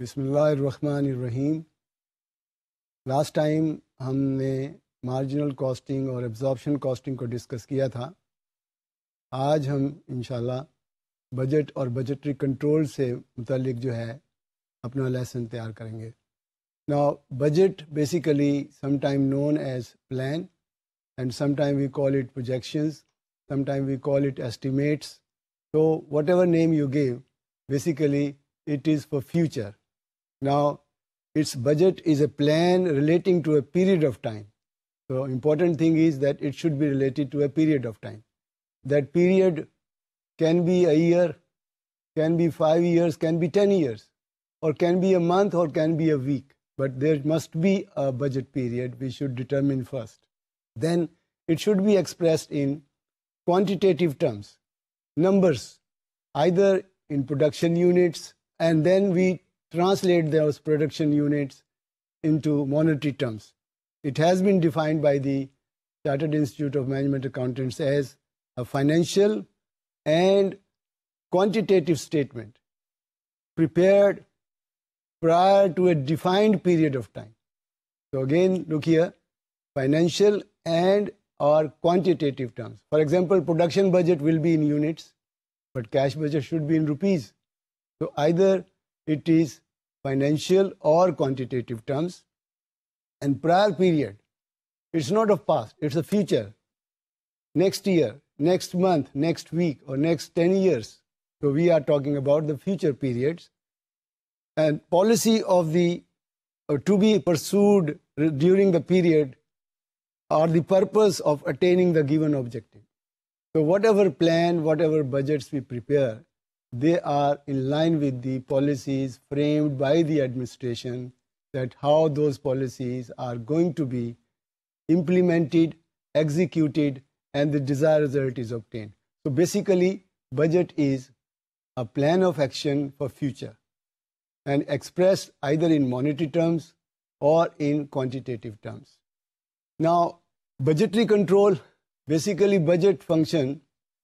بسم اللہ الرحمن الرحیم. لاسٹ ٹائم ہم نے مارجنل کاسٹنگ اور ایبزارپشن کاسٹنگ کو ڈسکس کیا تھا. آج ہم انشاءاللہ بجٹ اور بجٹری کنٹرول سے متعلق جو ہے اپنا لیسن تیار کریں گے. Now budget basically sometime known as plan and sometime we call it projections, sometime we call it estimates. So whatever name you give, basically it is for future. Now, its budget is a plan relating to a period of time. So, important thing is that it should be related to a period of time. That period can be a year, can be 5 years, can be 10 years, or can be a month, or can be a week. But there must be a budget period we should determine first. Then, it should be expressed in quantitative terms, numbers, either in production units, and then we translate those production units into monetary terms. It has been defined by the Chartered Institute of Management Accountants as a financial and quantitative statement prepared prior to a defined period of time. So again, look here, financial and or quantitative terms. For example, production budget will be in units, but cash budget should be in rupees. So either it is financial or quantitative terms, and prior period, it's not of past, it's a future, next year, next month, next week, or next 10 years. So we are talking about the future periods, and policy of the to be pursued during the period or the purpose of attaining the given objective. So whatever plan, whatever budgets we prepare, they are in line with the policies framed by the administration, that how those policies are going to be implemented, executed, and the desired result is obtained. So basically, budget is a plan of action for future and expressed either in monetary terms or in quantitative terms. Now, budgetary control, basically budget function,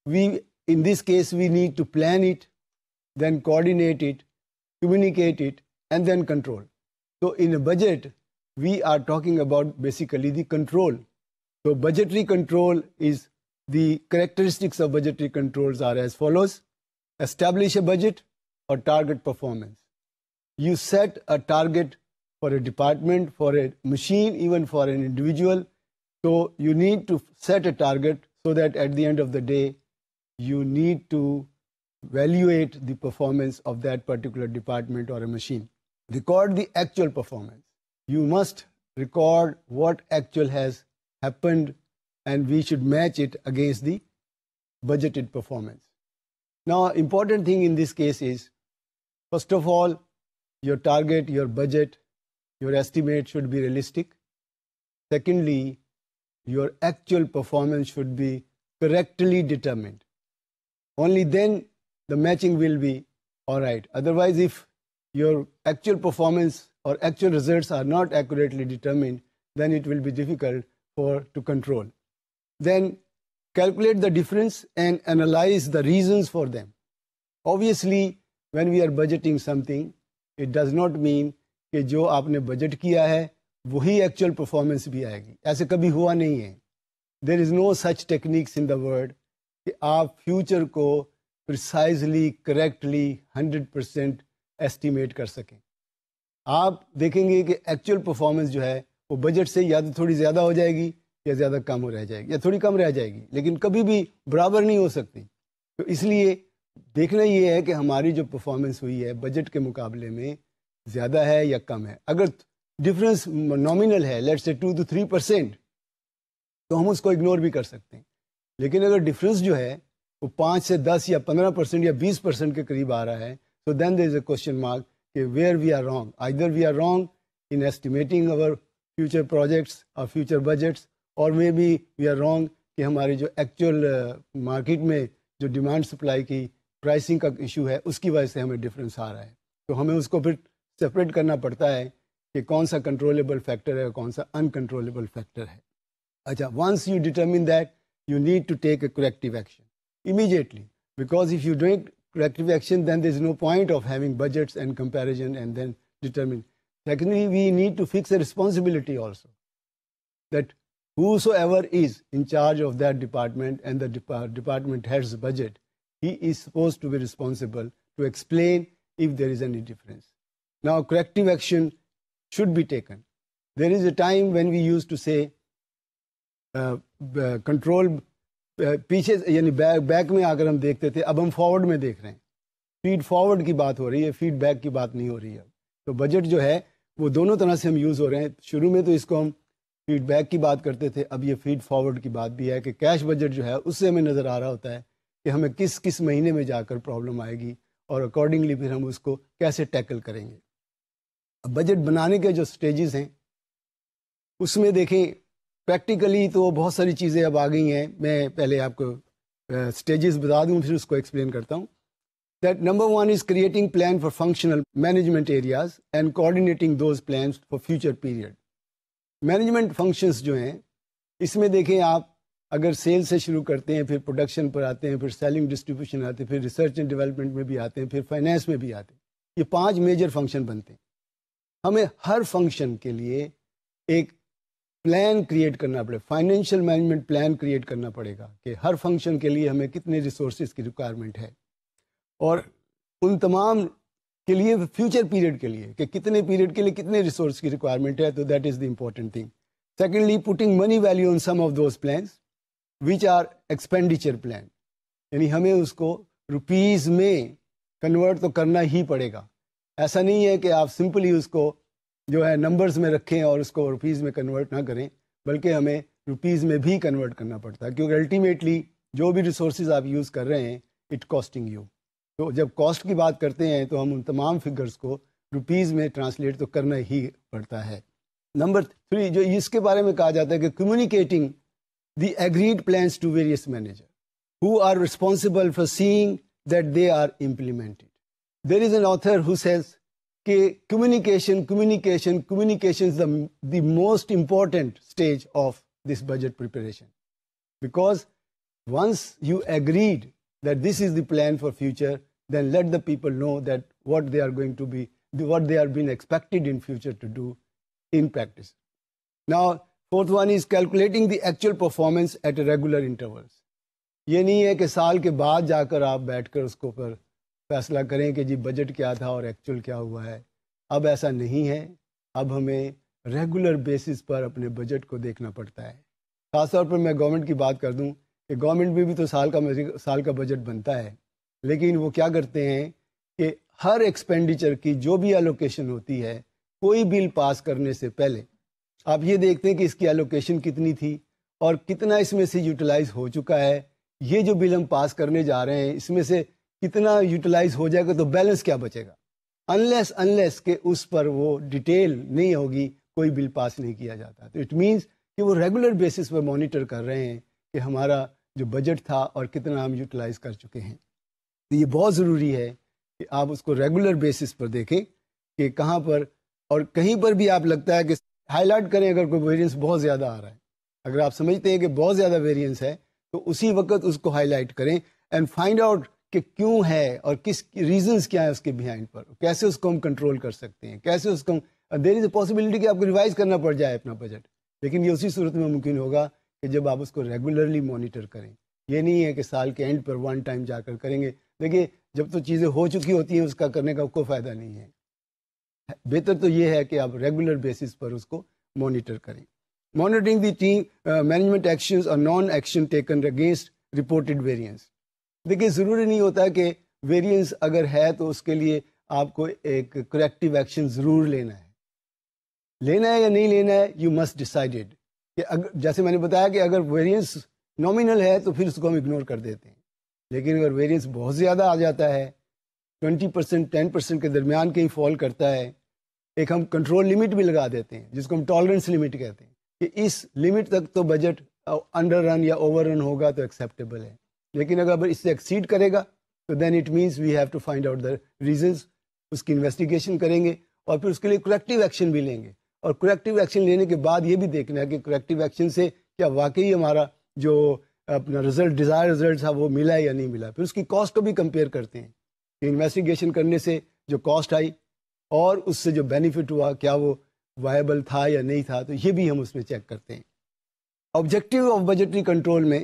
in this case we need to plan it, then coordinate it, communicate it, and then control. So in a budget, we are talking about basically the control. So budgetary control is, the characteristics of budgetary controls are as follows. Establish a budget or target performance. You set a target for a department, for a machine, even for an individual. So you need to set a target so that at the end of the day, you need to evaluate the performance of that particular department or a machine. Record the actual performance. You must record what actual has happened, and we should match it against the budgeted performance. Now, important thing in this case is, first of all, your target, your budget, your estimate should be realistic. Secondly, your actual performance should be correctly determined. Only then the matching will be all right. Otherwise, if your actual performance or actual results are not accurately determined, then it will be difficult to control. Then calculate the difference and analyze the reasons for them. Obviously, when we are budgeting something, it does not mean کہ جو آپ نے budget کیا ہے وہی actual performance بھی آئے گی. ایسے کبھی ہوا نہیں ہے. دیر is know such techniques in the world کہ آپ فیوچر کو پرسائزلی, کریکٹلی 100% ایسٹیمیٹ کر سکیں. آپ دیکھیں گے کہ ایکچوئل پرفارمنس جو ہے وہ بجٹ سے یا تو تھوڑی زیادہ ہو جائے گی یا زیادہ کم ہو رہ جائے گی یا تھوڑی کم رہ جائے گی, لیکن کبھی بھی برابر نہیں ہو سکتی. تو اس لیے دیکھنا یہ ہے کہ ہماری جو پرفارمنس ہوئی ہے بجٹ کے مقابلے میں زیادہ ہے یا کم ہے. اگر ڈفرینس نامینل ہے, لیٹس سے 2 to 3%, تو ہم اس کو اگنور بھی کر سکتے ہیں. لیکن اگر ڈفرینس جو ہے وہ 5 سے 10 یا 15% یا 20% کے قریب آ رہا ہے, so then there is a question mark کہ where we are wrong. Either we are wrong in estimating our future projects or future budgets, or maybe we are wrong کہ ہماری جو ایکچوئل مارکیٹ میں جو ڈیمانڈ سپلائی کی pricing کا issue ہے اس کی وجہ سے ہمیں ڈفرینس آ رہا ہے. تو ہمیں اس کو پھر سپریٹ کرنا پڑتا ہے کہ کون سا کنٹرولبل فیکٹر ہے اور کون سا انکنٹرولبل فیکٹر ہے. اچھا, once you determine that, you need to take a corrective action immediately, because if you don't corrective action, then there is no point of having budgets and comparison and then determine. Secondly, we need to fix a responsibility also, that whosoever is in charge of that department and the department head's budget, he is supposed to be responsible to explain if there is any difference. Now, corrective action should be taken. There is a time when we used to say control پیچھے یعنی back میں آ کر ہم دیکھتے تھے, اب ہم forward میں دیکھ رہے ہیں. فیڈ فارورڈ کی بات ہو رہی ہے, فیڈ بیک کی بات نہیں ہو رہی ہے. تو بجٹ جو ہے وہ دونوں طرح سے ہم یوز ہو رہے ہیں. شروع میں تو اس کو ہم فیڈ بیک کی بات کرتے تھے, اب یہ فیڈ فارورڈ کی بات بھی ہے کہ کیش بجٹ جو ہے اس سے ہمیں نظر آ رہا ہوتا ہے کہ ہمیں کس کس مہینے میں جا کر پرابلم آئے گی اور اکارڈنگلی پھر ہم اس کو کیسے ٹیکل کریں گے. اب بجٹ بنانے کے جو سٹیجز ہیں اس میں دیکھیں پریکٹیکلی تو بہت ساری چیزیں اب آ گئی ہیں. میں پہلے آپ کو سٹیجز بتا دوں پھر اس کو ایکسپلین کرتا ہوں. That number one is creating plan for functional management areas and coordinating those plans for future period. Management functions جو ہیں اس میں دیکھیں آپ اگر سیل سے شروع کرتے ہیں, پھر پروڈکشن پر آتے ہیں, پھر سیلنگ ڈسٹریبیوشن آتے ہیں, پھر ریسرچ اینڈ ڈیولپمنٹ میں بھی آتے ہیں, پھر فائنینس میں بھی آتے ہیں. یہ 5 میجر فنکشن بنتے ہیں. ہمیں ہر فنکشن کے لیے ایک پلان کریٹ کرنا پڑے, فائنینشیل مینجمنٹ پلان کریٹ کرنا پڑے گا کہ ہر فنکشن کے لیے ہمیں کتنے ریسورسز کی ریکوائرمنٹ ہے, اور ان تمام کے لیے فیوچر پیریڈ کے لیے کہ کتنے پیریڈ کے لیے کتنے ریسورس کی ریکوائرمنٹ ہے. تو that is the important thing. Secondly, putting money value on some of those plans which are expenditure plan, یعنی ہمیں اس کو روپیز میں کنورٹ تو کرنا ہی پڑے گا. ایسا نہیں ہے کہ آپ سمپلی اس کو جو ہے نمبرز میں رکھیں اور اس کو روپیز میں کنورٹ نہ کریں, بلکہ ہمیں روپیز میں بھی کنورٹ کرنا پڑتا ہے, کیونکہ الٹیمیٹلی جو بھی ریسورسز آپ یوز کر رہے ہیں اٹ کاسٹنگ یو. تو جب کاسٹ کی بات کرتے ہیں تو ہم ان تمام فگرز کو روپیز میں ٹرانسلیٹ تو کرنا ہی پڑتا ہے. نمبر 3 جو اس کے بارے میں کہا جاتا ہے کہ communicating the agreed plans to various manager who are responsible for seeing that they are implemented. There is an author who says کہ communication is the most important stage of this budget preparation, because once you agreed that this is the plan for future, then let the people know that what they are going to be, what they are being expected in future to do in practice. Now, fourth one is calculating the actual performance at regular intervals. یہ نہیں ہے کہ سال کے بعد جا کر آپ بیٹھ کر اس کو پر فیصلہ کریں کہ جی بجٹ کیا تھا اور ایکچوئل کیا ہوا ہے. اب ایسا نہیں ہے, اب ہمیں ریگولر بیسس پر اپنے بجٹ کو دیکھنا پڑتا ہے. خاص طور پر میں گورنمنٹ کی بات کر دوں کہ گورنمنٹ میں بھی تو سال کا بجٹ بنتا ہے, لیکن وہ کیا کرتے ہیں کہ ہر ایکسپینڈیچر کی جو بھی الوکیشن ہوتی ہے, کوئی بل پاس کرنے سے پہلے آپ یہ دیکھتے ہیں کہ اس کی الوکیشن کتنی تھی اور کتنا اس میں سے یوٹیلائز ہو چکا ہے. یہ جو بل ہم پاس کرنے جا رہے ہیں اس میں سے کتنا یوٹیلائز ہو جائے گا تو بیلنس کیا بچے گا. انلیس کہ اس پر وہ ڈیٹیل نہیں ہوگی کوئی بل پاس نہیں کیا جاتا. تو اٹ مینس کہ وہ ریگولر بیسس پر مانیٹر کر رہے ہیں کہ ہمارا جو بجٹ تھا اور کتنا ہم یوٹیلائز کر چکے ہیں. تو یہ بہت ضروری ہے کہ آپ اس کو ریگولر بیسس پر دیکھیں کہ کہاں پر, اور کہیں پر بھی آپ لگتا ہے کہ ہائی لائٹ کریں اگر کوئی ویریئنس بہت زیادہ آ رہا ہے. اگر آپ سمجھتے ہیں کہ بہت زیادہ ویریئنس ہے تو اسی وقت اس کو ہائی لائٹ کریں اینڈ فائنڈ آؤٹ کہ کیوں ہے اور کس ریزنس کیا ہے اس کے بیہائنڈ پر, کیسے اس کو ہم کنٹرول کر سکتے ہیں, کیسے اس کو دیر از اے پاسبلٹی کہ آپ کو ریوائز کرنا پڑ جائے اپنا بجٹ, لیکن یہ اسی صورت میں ممکن ہوگا کہ جب آپ اس کو ریگولرلی مانیٹر کریں. یہ نہیں ہے کہ سال کے اینڈ پر ون ٹائم جا کر کریں گے. دیکھیے جب تو چیزیں ہو چکی ہوتی ہیں اس کا کرنے کا کوئی فائدہ نہیں ہے. بہتر تو یہ ہے کہ آپ ریگولر بیسس پر اس کو مانیٹر کریں. مانیٹرنگ دی ٹیم مینجمنٹ ایکشنز اور naan action taken against reported variance. دیکھیے ضروری نہیں ہوتا کہ ویریئنس اگر ہے تو اس کے لیے آپ کو ایک کریکٹیو ایکشن ضرور لینا ہے یا نہیں لینا ہے. یو مسٹ ڈیسائیڈیڈ کہ جیسے میں نے بتایا کہ اگر ویریئنس نامینل ہے تو پھر اس کو ہم اگنور کر دیتے ہیں, لیکن اگر ویریئنس بہت زیادہ آ جاتا ہے 20% 10% کے درمیان کہیں فال کرتا ہے, ایک ہم کنٹرول لمٹ بھی لگا دیتے ہیں جس کو ہم ٹالرنس لمٹ کہتے ہیں کہ اس لمٹ تک تو بجٹ انڈر رن یا اوور رن ہوگا تو ایکسیپٹیبل ہے. لیکن اگر اس سے ایکسیڈ کرے گا تو then it means we have to find out the reasons, اس کی انویسٹیگیشن کریں گے اور پھر اس کے لیے کریکٹیو ایکشن بھی لیں گے. اور کریکٹیو ایکشن لینے کے بعد یہ بھی دیکھنا ہے کہ کریکٹیو ایکشن سے کیا واقعی ہمارا جو اپنا رزلٹ ڈیزائر رزلٹ تھا وہ ملا یا نہیں ملا. پھر اس کی کاسٹ کو بھی کمپیئر کرتے ہیں کہ انویسٹیگیشن کرنے سے جو کاسٹ آئی اور اس سے جو بینیفٹ ہوا کیا وہ وائبل تھا یا نہیں تھا، تو یہ بھی ہم اس میں چیک کرتے ہیں۔ آبجیکٹیو آف بجٹری کنٹرول میں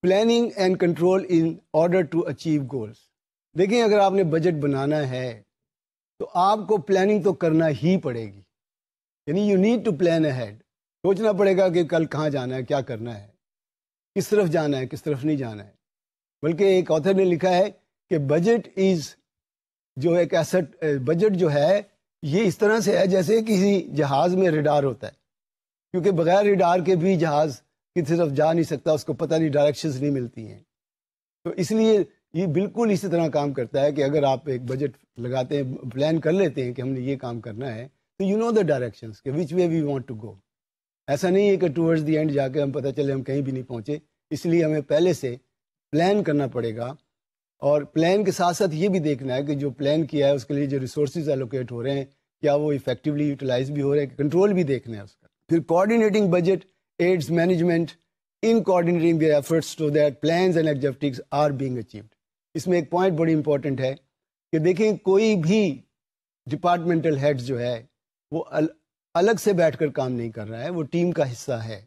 planning and control in order to achieve goals. دیکھیں اگر آپ نے بجٹ بنانا ہے تو آپ کو پلاننگ تو کرنا ہی پڑے گی، یعنی you need to plan ahead, سوچنا پڑے گا کہ کل کہاں جانا ہے، کیا کرنا ہے، کس طرف جانا ہے، کس طرف نہیں جانا ہے۔ بلکہ ایک آتھر نے لکھا ہے کہ بجٹ از جو ایک ایسٹ، بجٹ جو ہے یہ اس طرح سے ہے جیسے کسی جہاز میں ریڈار ہوتا ہے، کیونکہ بغیر ریڈار کے بھی جہاز کی طرف جا نہیں سکتا، اس کو پتہ نہیں، ڈائریکشنز نہیں ملتی ہیں۔ تو اس لیے یہ بالکل اسی طرح کام کرتا ہے کہ اگر آپ ایک بجٹ لگاتے ہیں، پلان کر لیتے ہیں کہ ہم نے یہ کام کرنا ہے، تو یو نو دا ڈائریکشنز کہ وچ وے وی وانٹ ٹو گو۔ ایسا نہیں ہے کہ ٹورڈز دی اینڈ جا کے ہم پتہ چلے ہم کہیں بھی نہیں پہنچے، اس لیے ہمیں پہلے سے پلان کرنا پڑے گا، اور پلان کے ساتھ ساتھ یہ بھی دیکھنا ہے کہ جو پلان کیا ہے اس کے لیے جو ریسورسز الوکیٹ ہو رہے ہیں کیا وہ ایفیکٹولی یوٹیلائز بھی ہو رہے ہیں، کنٹرول بھی دیکھنا ہے اس کا۔ پھر coordinating budget aids management in coordinating their efforts to that plans and objectives are being achieved. اس میں ایک پوائنٹ بڑی امپورٹنٹ ہے کہ دیکھیں کوئی بھی ڈپارٹمنٹل ہیڈ جو ہے وہ الگ سے بیٹھ کر کام نہیں کر رہا ہے، وہ ٹیم کا حصہ ہے۔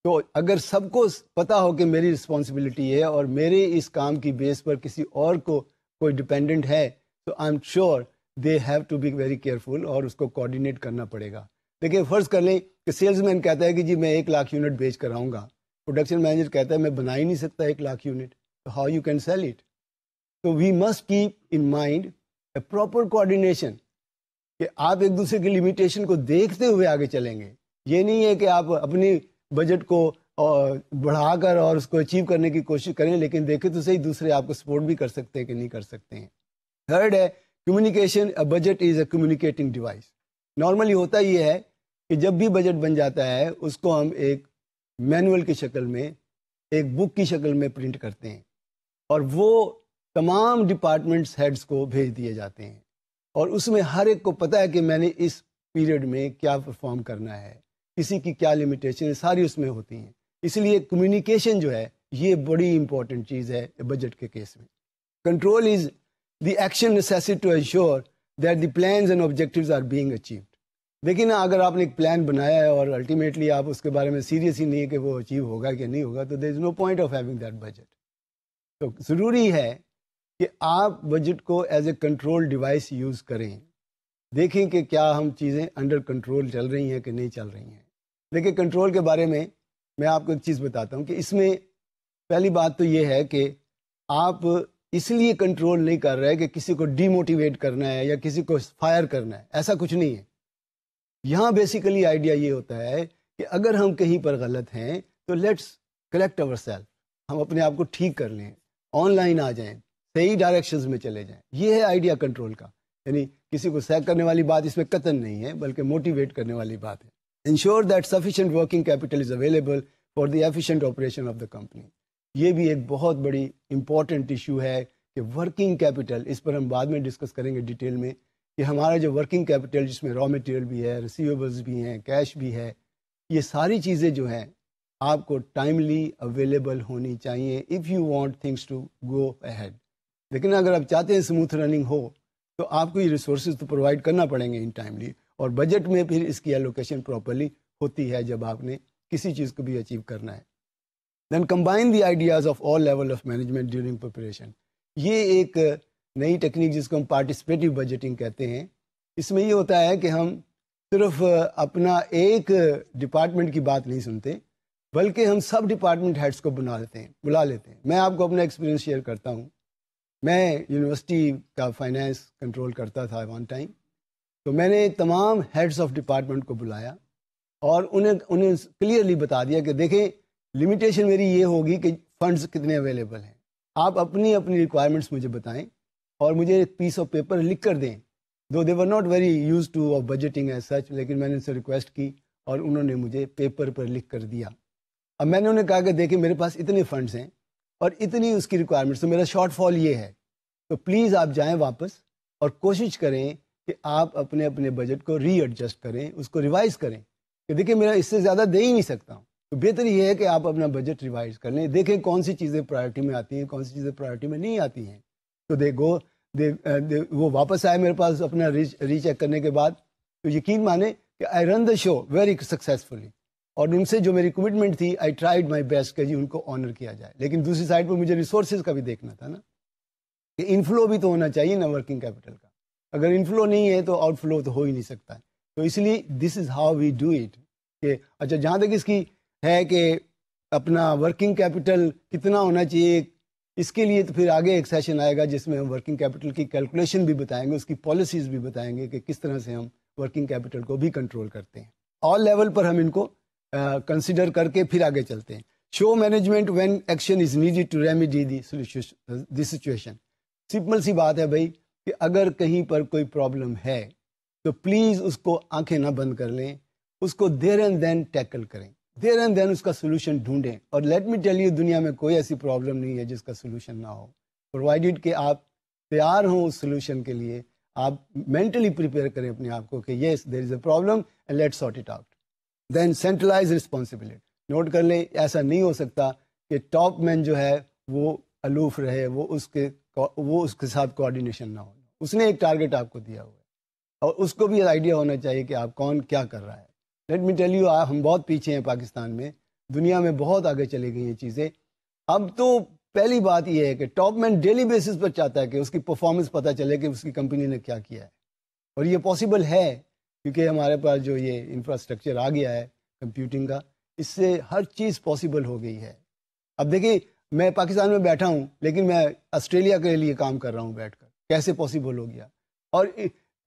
تو اگر سب کو پتا ہو کہ میری رسپانسبلٹی ہے اور میرے اس کام کی بیس پر کسی اور کو کوئی ڈپینڈنٹ ہے، تو I am sure they have to be very careful, اور اس کو کوآرڈینیٹ کرنا پڑے گا۔ دیکھیں فرض کر لیں کہ سیلز مین کہتا ہے کہ جی میں 1,00,000 یونٹ بیچ کر آؤں گا، پروڈکشن مینیجر کہتا ہے میں بنا ہی نہیں سکتا 1,00,000 یونٹ، تو how you can sell it? تو we must keep in mind a proper coordination کہ آپ ایک دوسرے کی لمیٹیشن کو دیکھتے ہوئے آگے چلیں گے۔ یہ نہیں ہے کہ آپ اپنی بجٹ کو بڑھا کر اور اس کو اچیو کرنے کی کوشش کریں، لیکن دیکھیں تو صحیح دوسرے آپ کو سپورٹ بھی کر سکتے ہیں کہ نہیں کر سکتے ہیں۔ تھرڈ ہے communication, a budget is a communicating device. Normally ہوتا یہ ہے کہ جب بھی بجٹ بن جاتا ہے اس کو ہم ایک مینول کی شکل میں، ایک بک کی شکل میں پرنٹ کرتے ہیں، اور وہ تمام ڈپارٹمنٹس ہیڈز کو بھیج دیے جاتے ہیں، اور اس میں ہر ایک کو پتہ ہے کہ میں نے اس پیریڈ میں کیا پرفارم کرنا ہے، کسی کی کیا لمیٹیشن، ساری اس میں ہوتی ہیں۔ اس لیے کمیونیکیشن جو ہے یہ بڑی امپورٹنٹ چیز ہے بجٹ کے کیس میں۔ Control is the action necessary to ensure that the plans and objectives are being achieved. دیکھیں نا، اگر آپ نے ایک پلان بنایا ہے اور الٹیمیٹلی آپ اس کے بارے میں سیریس ہی نہیں ہے کہ وہ اچیو ہوگا کہ نہیں ہوگا، تو there is no point of having that budget. تو ضروری ہے کہ آپ بجٹ کو as a control device use کریں، دیکھیں کہ کیا ہم چیزیں انڈر کنٹرول چل رہی ہیں کہ نہیں چل رہی ہیں۔ دیکھیں کنٹرول کے بارے میں آپ کو ایک چیز بتاتا ہوں کہ اس میں پہلی بات تو یہ ہے کہ آپ اس لیے کنٹرول نہیں کر رہے کہ کسی کو ڈی موٹیویٹ کرنا ہے یا کسی کو فائر کرنا ہے، ایسا کچھ نہیں ہے۔ یہاں بیسیکلی آئیڈیا یہ ہوتا ہے کہ اگر ہم کہیں پر غلط ہیں تو لیٹس کریکٹ اوور سیلف، ہم اپنے آپ کو ٹھیک کر لیں، آن لائن آ جائیں، صحیح ڈائریکشنز میں چلے جائیں۔ یہ ہے آئیڈیا کنٹرول کا، یعنی کسی کو سیک کرنے والی بات اس میں قطعاً نہیں ہے، بلکہ موٹیویٹ کرنے والی بات ہے۔ Ensure that sufficient working capital is available for the efficient operation of the company. یہ بھی ایک بہت بڑی امپورٹنٹ ایشو ہے کہ ورکنگ کیپٹل، اس پر ہم بعد میں ڈسکس کریں گے ڈیٹیل میں، کہ ہمارا جو ورکنگ کیپٹل جس میں را مٹیریل بھی ہے، ریسیویبلز بھی ہیں، کیش بھی ہے، یہ ساری چیزیں جو ہیں آپ کو ٹائملی اویلیبل ہونی چاہیے if you want things to go ahead. لیکن اگر آپ چاہتے ہیں اسموتھ رننگ ہو تو آپ کو یہ ریسورسز تو پرووائڈ کرنا پڑیں گے ان ٹائملی، اور بجٹ میں پھر اس کی ایلوکیشن پراپرلی ہوتی ہے جب آپ نے کسی چیز کو بھی اچیو کرنا ہے۔ Then combine the ideas of all level of management during preparation. یہ ایک نئی ٹیکنیک جس کو ہم پارٹیسپیٹیو بجٹنگ کہتے ہیں۔ اس میں یہ ہوتا ہے کہ ہم صرف اپنا ایک ڈپارٹمنٹ کی بات نہیں سنتے، بلکہ ہم سب ڈپارٹمنٹ ہیڈس کو بلا لیتے ہیں۔ میں آپ کو اپنا ایکسپیرینس شیئر کرتا ہوں۔ میں یونیورسٹی کا فائنینس کنٹرول کرتا تھا ون ٹائم، تو میں نے تمام ہیڈس آف ڈپارٹمنٹ کو بلایا اور انہیں کلیئرلی بتا دیا کہ دیکھیں لمیٹیشن میری یہ ہوگی کہ فنڈز کتنے اویلیبل ہیں، آپ اپنی ریکوائرمنٹس مجھے بتائیں اور مجھے ایک پیس آف پیپر لکھ کر دیں۔ دو they were not very use to of budgeting as such, لیکن میں نے ان سے ریکویسٹ کی اور انہوں نے مجھے پیپر پر لکھ کر دیا۔ اب میں نے انہیں کہا کہ دیکھیں میرے پاس اتنے فنڈز ہیں اور اتنی اس کی ریکوائرمنٹس، تو میرا شارٹ فال یہ ہے، تو پلیز آپ جائیں واپس اور کوشش کریں کہ آپ اپنے بجٹ کو ری ایڈجسٹ کریں، اس کو ریوائز کریں کہ دیکھیں میرا اس سے زیادہ دے ہی نہیں سکتا ہوں۔ تو بہتر یہ ہے کہ آپ اپنا بجٹ ریوائز کر لیں، دیکھیں کون سی چیزیں پرائرٹی میں آتی ہیں، کون سی چیزیں پرائرٹی میں نہیں آتی ہیں، تو دے گو وہ واپس آئے میرے پاس اپنا ری چیک کرنے کے بعد, تو یقین مانے کہ آئی رن دا شو ویری سکسیزفلی, اور ان سے جو میری کمٹمنٹ تھی آئی ٹرائیڈ مائی بیسٹ کہ جی ان کو آنر کیا جائے. لیکن دوسری سائڈ پہ مجھے ریسورسز کا بھی دیکھنا تھا نا, کہ انفلو بھی تو ہونا چاہیے نا ورکنگ کیپٹل کا. اگر انفلو نہیں ہے تو آؤٹ فلو تو ہو ہی نہیں سکتا ہے. تو اس لیے this is how we do it. کہ اچھا جہاں تک اس کی ہے کہ اپنا ورکنگ کیپٹل کتنا ہونا چاہیے, اس کے لیے تو پھر آگے ایک سیشن آئے گا جس میں ہم ورکنگ کیپٹل کی کیلکولیشن بھی بتائیں گے, اس کی پالیسیز بھی بتائیں گے کہ کس طرح سے ہم ورکنگ کیپٹل کو بھی کنٹرول کرتے ہیں. آل لیول پر ہم ان کو کنسیڈر کر کے پھر آگے چلتے ہیں. Show management when action is needed to remedy the situation. Simple سی بات ہے بھائی کہ اگر کہیں پر کوئی پرابلم ہے تو پلیز اس کو آنکھیں نہ بند کر لیں, اس کو دیر اینڈ دین ٹیکل کریں, دیر اینڈ دین اس کا سولوشن ڈھونڈیں. اور لیٹ می ٹیل یو, دنیا میں کوئی ایسی پرابلم نہیں ہے جس کا سولوشن نہ ہو, پرووائڈیڈ کہ آپ تیار ہوں اس سولوشن کے لیے. آپ مینٹلی پریپیئر کریں اپنے آپ کو کہ yes there is a problem and let sort it out. Then centralise responsibility. نوٹ کر لیں, ایسا نہیں ہو سکتا کہ ٹاپ مین جو ہے وہ الوف رہے, وہ اس کے ساتھ کوآرڈینیشن نہ ہو. اس نے ایک ٹارگٹ آپ کو دیا ہوا ہے اور اس کو بھی آئیڈیا ہونا چاہیے کہ آپ کون کیا کر رہا ہے. لیٹ می ٹیل یو, ہم بہت پیچھے ہیں پاکستان میں, دنیا میں بہت آگے چلی گئی ہیں چیزیں. اب تو پہلی بات یہ ہے کہ ٹاپ مین ڈیلی بیسس پر چاہتا ہے کہ اس کی پرفارمنس پتہ چلے کہ اس کی کمپنی نے کیا کیا ہے. اور یہ پاسبل ہے کیونکہ ہمارے پاس جو یہ انفراسٹرکچر آ گیا ہے کمپیوٹنگ کا, اس سے ہر چیز پاسبل ہو گئی ہے. اب دیکھیں, میں پاکستان میں بیٹھا ہوں لیکن میں آسٹریلیا کے لیے کام کر رہا ہوں بیٹھ کر, کیسے پاسبل ہو گیا, اور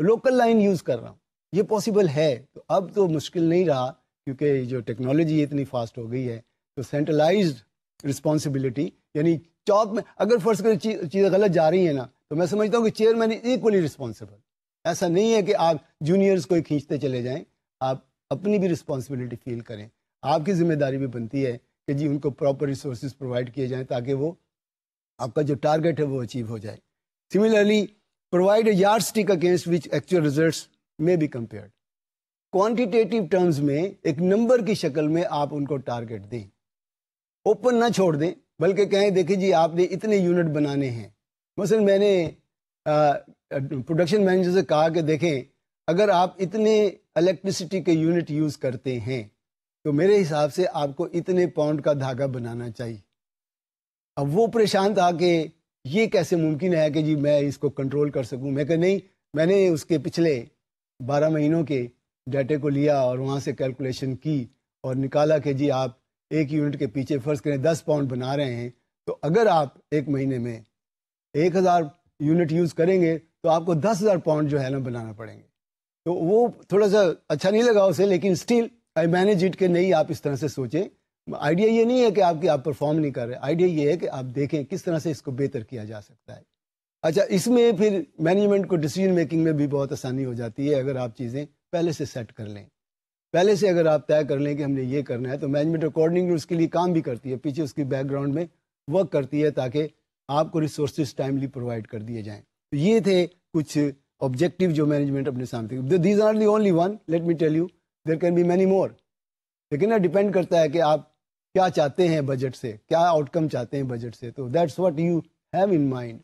لوکل لائن یوز کر رہا ہوں, یہ پاسبل ہے. تو اب تو مشکل نہیں رہا کیونکہ جو ٹیکنالوجی اتنی فاسٹ ہو گئی ہے. تو سینٹرلائزڈ رسپانسبلٹی, یعنی ٹاپ میں اگر فرض کریں چیزیں غلط جا رہی ہیں نا, تو میں سمجھتا ہوں کہ چیئرمین از ایکولی رسپانسبل. ایسا نہیں ہے کہ آپ جونیئرز کو کھینچتے چلے جائیں, آپ اپنی بھی رسپانسبلٹی فیل کریں. آپ کی ذمہ داری بھی بنتی ہے کہ جی ان کو پراپر ریسورسز پرووائڈ کیے جائیں تاکہ وہ آپ کا جو ٹارگیٹ ہے وہ اچیو ہو جائے. Similarly provide a yardstick against which actual results may be compared. Quantitative terms میں ایک نمبر کی شکل میں آپ ان کو ٹارگیٹ دیں, اوپن نہ چھوڑ دیں, بلکہ کہیں دیکھیں جی آپ نے اتنے یونٹ بنانے ہیں. مثلا میں نے پروڈکشن مینیجر سے کہا کہ دیکھیں اگر آپ اتنے الیکٹریسٹی کے یونٹ یوز کرتے ہیں تو میرے حساب سے آپ کو اتنے پاؤنڈ کا دھاگا بنانا چاہیے. اب وہ پریشان تھا کہ یہ کیسے ممکن ہے کہ جی میں اس کو کنٹرول کر سکوں. میں کہ نہیں, میں نے اس کے پچھلے 12 مہینوں کے ڈیٹے کو لیا اور وہاں سے کیلکولیشن کی اور نکالا کہ جی آپ ایک یونٹ کے پیچھے فرض کریں 10 پاؤنڈ بنا رہے ہیں, تو اگر آپ ایک مہینے میں 1000 یونٹ یوز کریں گے تو آپ کو 10,000 پاؤنڈ جو ہے نا بنانا پڑیں گے. تو وہ تھوڑا سا اچھا نہیں لگا اسے, لیکن اسٹل آئی مینیج اٹ کہ نہیں آپ اس طرح سے سوچیں. آئیڈیا یہ نہیں ہے کہ آپ پرفارم نہیں کر رہے, آئیڈیا یہ ہے کہ آپ دیکھیں کس طرح سے اس کو بہتر کیا جا سکتا ہے. اچھا, اس میں پھر مینجمنٹ کو ڈیسیجن میکنگ میں بھی بہت آسانی ہو جاتی ہے اگر آپ چیزیں پہلے سے سیٹ کر لیں. پہلے سے اگر آپ طے کر لیں کہ ہم نے یہ کرنا ہے تو مینجمنٹ اکارڈنگ اس کے لیے کام بھی کرتی ہے, پیچھے اس کی بیک گراؤنڈ میں ورک کرتی ہے تاکہ آپ کو ریسورسز ٹائملی پرووائڈ کر دیے جائیں. تو یہ تھے کچھ آبجیکٹیو جو مینجمنٹ اپنے سامنے. These are the only one, let me tell you there can be many more. لیکن ڈیپینڈ کرتا ہے کہ آپ کیا چاہتے ہیں بجٹ سے, کیا آؤٹ کم چاہتے ہیں بجٹ سے. تو that's what you have in mind.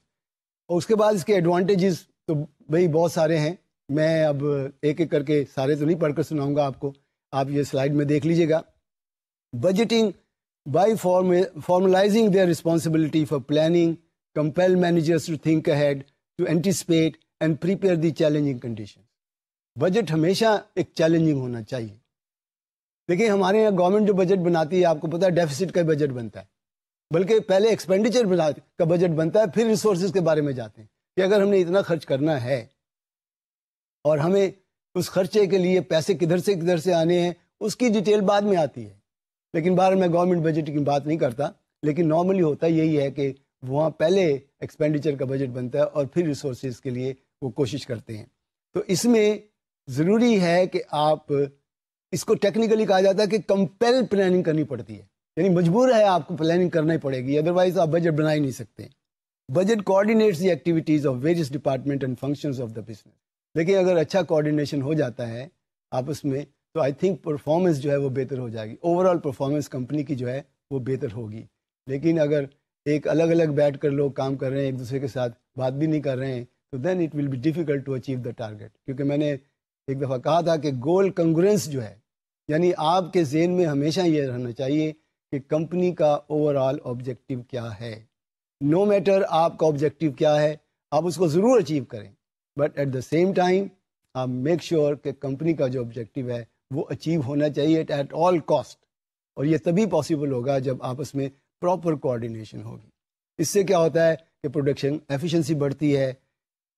اور اس کے بعد اس کے ایڈوانٹیجز تو بھائی بہت سارے ہیں. میں اب ایک ایک کر کے سارے تو نہیں پڑھ کر سناؤں گا آپ کو, آپ یہ سلائیڈ میں دیکھ لیجیے گا. Budgeting by formalising their responsibility for planning compel managers to think ahead, to anticipate and prepare the challenging conditions. Budget ہمیشہ ایک چیلنجنگ ہونا چاہیے. دیکھیں ہمارے یہاں گورنمنٹ جو بجٹ بناتی ہے, آپ کو پتا ہے ڈیفیسٹ کا بجٹ بنتا ہے, بلکہ پہلے ایکسپینڈیچر کا بجٹ بنتا ہے, پھر ریسورسز کے بارے میں جاتے ہیں کہ اگر ہم نے اتنا خرچ کرنا ہے اور ہمیں اس خرچے کے لیے پیسے کدھر سے آنے ہیں, اس کی ڈیٹیل بعد میں آتی ہے. لیکن بار میں گورنمنٹ بجٹ کی بات نہیں کرتا, لیکن نارملی ہوتا یہی ہے کہ وہاں پہلے ایکسپینڈیچر کا بجٹ بنتا ہے اور پھر ریسورسز کے لیے وہ کوشش کرتے ہیں. تو اس میں ضروری ہے کہ آپ اس کو ٹیکنیکلی کہا جاتا ہے کہ کمپیل پلاننگ کرنی پڑتی ہے, یعنی مجبور ہے آپ کو پلاننگ کرنا ہی پڑے گی, ادروائز آپ بجٹ بنا ہی نہیں سکتے. Budget coordinates the activities of various department and functions of the business. لیکن اگر اچھا کوآرڈینیشن ہو جاتا ہے آپس میں تو آئی تھنک پرفارمنس جو ہے وہ بہتر ہو جائے گی, اوور آل پرفارمنس کمپنی کی جو ہے وہ بہتر ہوگی. لیکن اگر ایک الگ الگ بیٹھ کر لوگ کام کر رہے ہیں, ایک دوسرے کے ساتھ بات بھی نہیں کر رہے ہیں, تو then it will be difficult to achieve the target. کیونکہ میں نے ایک دفعہ کہا تھا کہ گول کنگرنس جو ہے، یعنی آپ کے ذہن میں ہمیشہ یہ رہنا چاہیے کہ کمپنی کا اوور آل آبجیکٹو کیا ہے. نو میٹر آپ کا آبجیکٹو کیا ہے، آپ اس کو ضرور اچیو کریں، but at the same time آپ میک شیور کہ کمپنی کا جو آبجیکٹو ہے وہ اچیو ہونا چاہیے ایٹ آل کاسٹ. اور یہ تبھی پاسبل ہوگا جب آپس میں پراپر کوآرڈینیشن ہوگی. اس سے کیا ہوتا ہے کہ پروڈکشن ایفیشنسی بڑھتی ہے،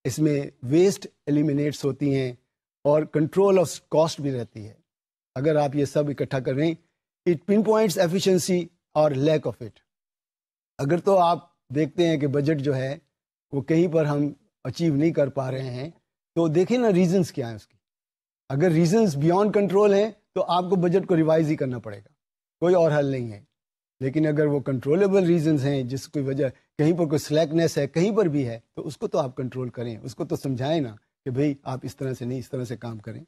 اس میں ویسٹ ایلیمینیٹس ہوتی ہیں، اور کنٹرول آف کاسٹ بھی رہتی ہے. اگر آپ یہ سب اکٹھا کریں، اٹ پن پوائنٹس ایفیشنسی اور لیک آف اٹ. اگر تو آپ دیکھتے ہیں کہ بجٹ جو ہے وہ کہیں پر ہم اچیو نہیں کر پا رہے ہیں، تو دیکھیں نا ریزنس کیا ہیں اس کی. اگر ریزنس بیانڈ کنٹرول ہیں تو آپ کو بجٹ کو ریوائز ہی کرنا پڑے گا، کوئی اور حل نہیں ہے. لیکن اگر وہ کنٹرولبل ریزنز ہیں، جس کی وجہ کہیں پر کوئی سلیکنیس ہے، کہیں پر بھی ہے، تو اس کو تو آپ کنٹرول کریں، اس کو تو سمجھائیں نا کہ بھئی آپ اس طرح سے نہیں، اس طرح سے کام کریں.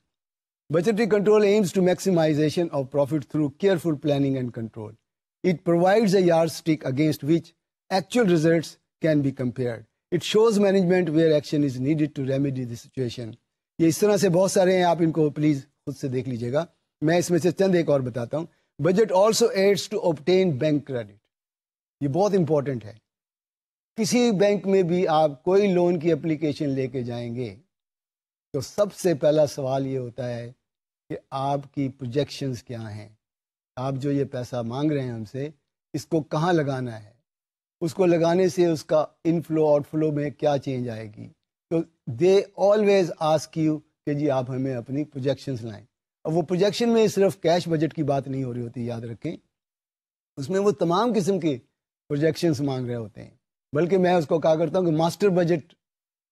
Budgetary control aims to maximization of profit through careful planning and control. It provides a yardstick against which actual results can be compared. It shows management where action is needed to remedy the situation. یہ اس طرح سے بہت سارے ہیں، آپ ان کو please خود سے دیکھ لیجئے گا. میں اس میں سے چند ایک اور بتاتا ہوں. Budget also aids to obtain bank credit. یہ بہت امپورٹنٹ ہے. کسی بینک میں بھی آپ کوئی لون کی اپلیکیشن لے کے جائیں گے تو سب سے پہلا سوال یہ ہوتا ہے کہ آپ کی پروجیکشنز کیا ہیں، آپ جو یہ پیسہ مانگ رہے ہیں ہم سے، اس کو کہاں لگانا ہے، اس کو لگانے سے اس کا انفلو آؤٹ فلو میں کیا چینج آئے گی. تو دے آلویز آسک یو کہ جی آپ ہمیں اپنی پروجیکشنز لائیں. اور وہ پروجیکشن میں صرف کیش بجٹ کی بات نہیں ہو رہی ہوتی، یاد رکھیں، اس میں وہ تمام قسم کے پروجیکشنز مانگ رہے ہوتے ہیں. بلکہ میں اس کو کہا کرتا ہوں کہ ماسٹر بجٹ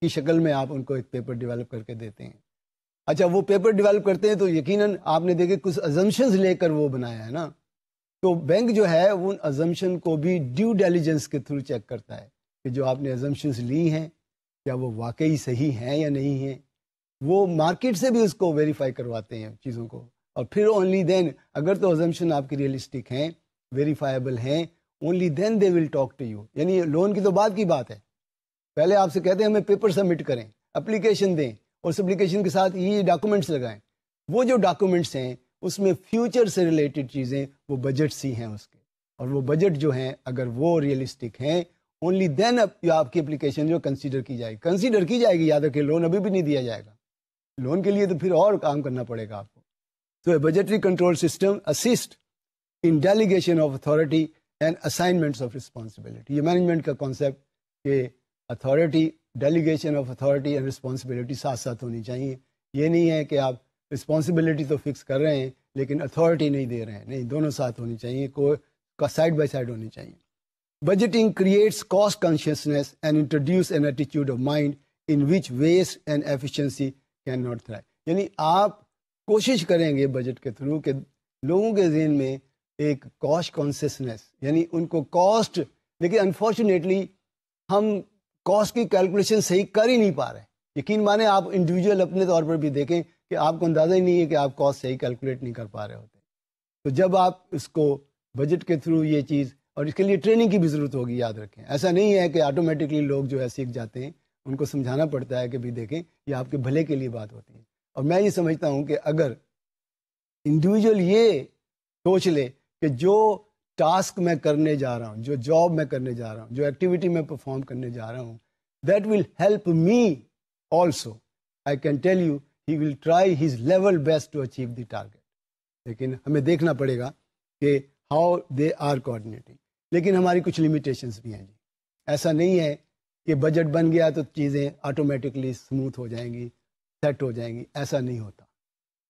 کی شکل میں آپ ان کو ایک پیپر ڈیولپ کر کے دیتے ہیں. اچھا، وہ پیپر ڈیولپ کرتے ہیں تو یقیناً آپ نے دیکھے کچھ ازمپشنز لے کر وہ بنایا ہے نا، تو بینک جو ہے ان ازمپشن کو بھی ڈیو ڈیلیجنس کے تھرو چیک کرتا ہے کہ جو آپ نے ازمپشنز لی ہیں کیا وہ واقعی صحیح ہیں یا نہیں ہیں. وہ مارکیٹ سے بھی اس کو ویریفائی کرواتے ہیں چیزوں کو، اور پھر اونلی دین اگر تو ازمپشن آپ کی ریئلسٹک ہیں، ویریفائبل ہیں، only then they will talk to you. یعنی لون کی تو بعد کی بات ہے، پہلے آپ سے کہتے ہیں ہمیں پیپر سبمٹ کریں، اپلیکیشن دیں، اور اس اپلیکیشن کے ساتھ یہ ڈاکومنٹس لگائیں. وہ جو ڈاکومنٹس ہیں اس میں فیوچر سے ریلیٹڈ چیزیں، وہ بجٹس ہی ہیں اس کے. اور وہ بجٹ جو ہیں اگر وہ ریئلسٹک ہیں، اونلی دین آپ کی اپلیکیشن جو کنسیڈر کی جائے گی. یاد رکھیں لون ابھی بھی نہیں دیا جائے گا، لون کے لیے تو پھر اور کام کرنا پڑے گا آپ کو. تو بجٹری control system assist in delegation of authority and assignments of responsibility. یہ مینجمنٹ کا کانسیپٹ کہ authority, delegation of authority and responsibility ساتھ ساتھ ہونی چاہیے. یہ نہیں ہے کہ آپ رسپانسبلٹی تو فکس کر رہے ہیں لیکن اتھارٹی نہیں دے رہے ہیں، نہیں، دونوں ساتھ ہونی چاہیے، کو سائڈ بائی سائڈ ہونی چاہیے. Budgeting creates cost consciousness and introduces an attitude of mind in which waste and efficiency cannot thrive. یعنی آپ کوشش کریں گے بجٹ کے تھرو کہ لوگوں کے ذہن میں ایک کاسٹ کانشیسنیس، یعنی ان کو کاسٹ، لیکن انفارچونیٹلی ہم کاسٹ کی کیلکولیشن صحیح کر ہی نہیں پا رہے. یقین مانیں آپ انڈیویجول اپنے طور پر بھی دیکھیں کہ آپ کو اندازہ ہی نہیں ہے کہ آپ کاسٹ صحیح کیلکولیٹ نہیں کر پا رہے ہوتے. تو جب آپ اس کو بجٹ کے تھرو یہ چیز، اور اس کے لیے ٹریننگ کی بھی ضرورت ہوگی، یاد رکھیں ایسا نہیں ہے کہ آٹومیٹکلی لوگ جو ہے سیکھ جاتے ہیں، ان کو سمجھانا پڑتا ہے کہ بھی دیکھیں یہ آپ کے بھلے کے لیے بات ہوتی ہے. اور میں یہ سمجھتا ہوں کہ اگر انڈیویجول یہ سوچ لے کہ جو ٹاسک میں کرنے جا رہا ہوں، جو جاب میں کرنے جا رہا ہوں، جو ایکٹیویٹی میں پرفارم کرنے جا رہا ہوں، that will help me also. I can tell you he will try his level best to achieve the target. لیکن ہمیں دیکھنا پڑے گا کہ ہاؤ دے آر کوآرڈینیٹنگ. لیکن ہماری کچھ لمیٹیشنز بھی ہیں جی. ایسا نہیں ہے کہ بجٹ بن گیا تو چیزیں آٹومیٹکلی اسموتھ ہو جائیں گی، سیٹ ہو جائیں گی، ایسا نہیں ہوتا.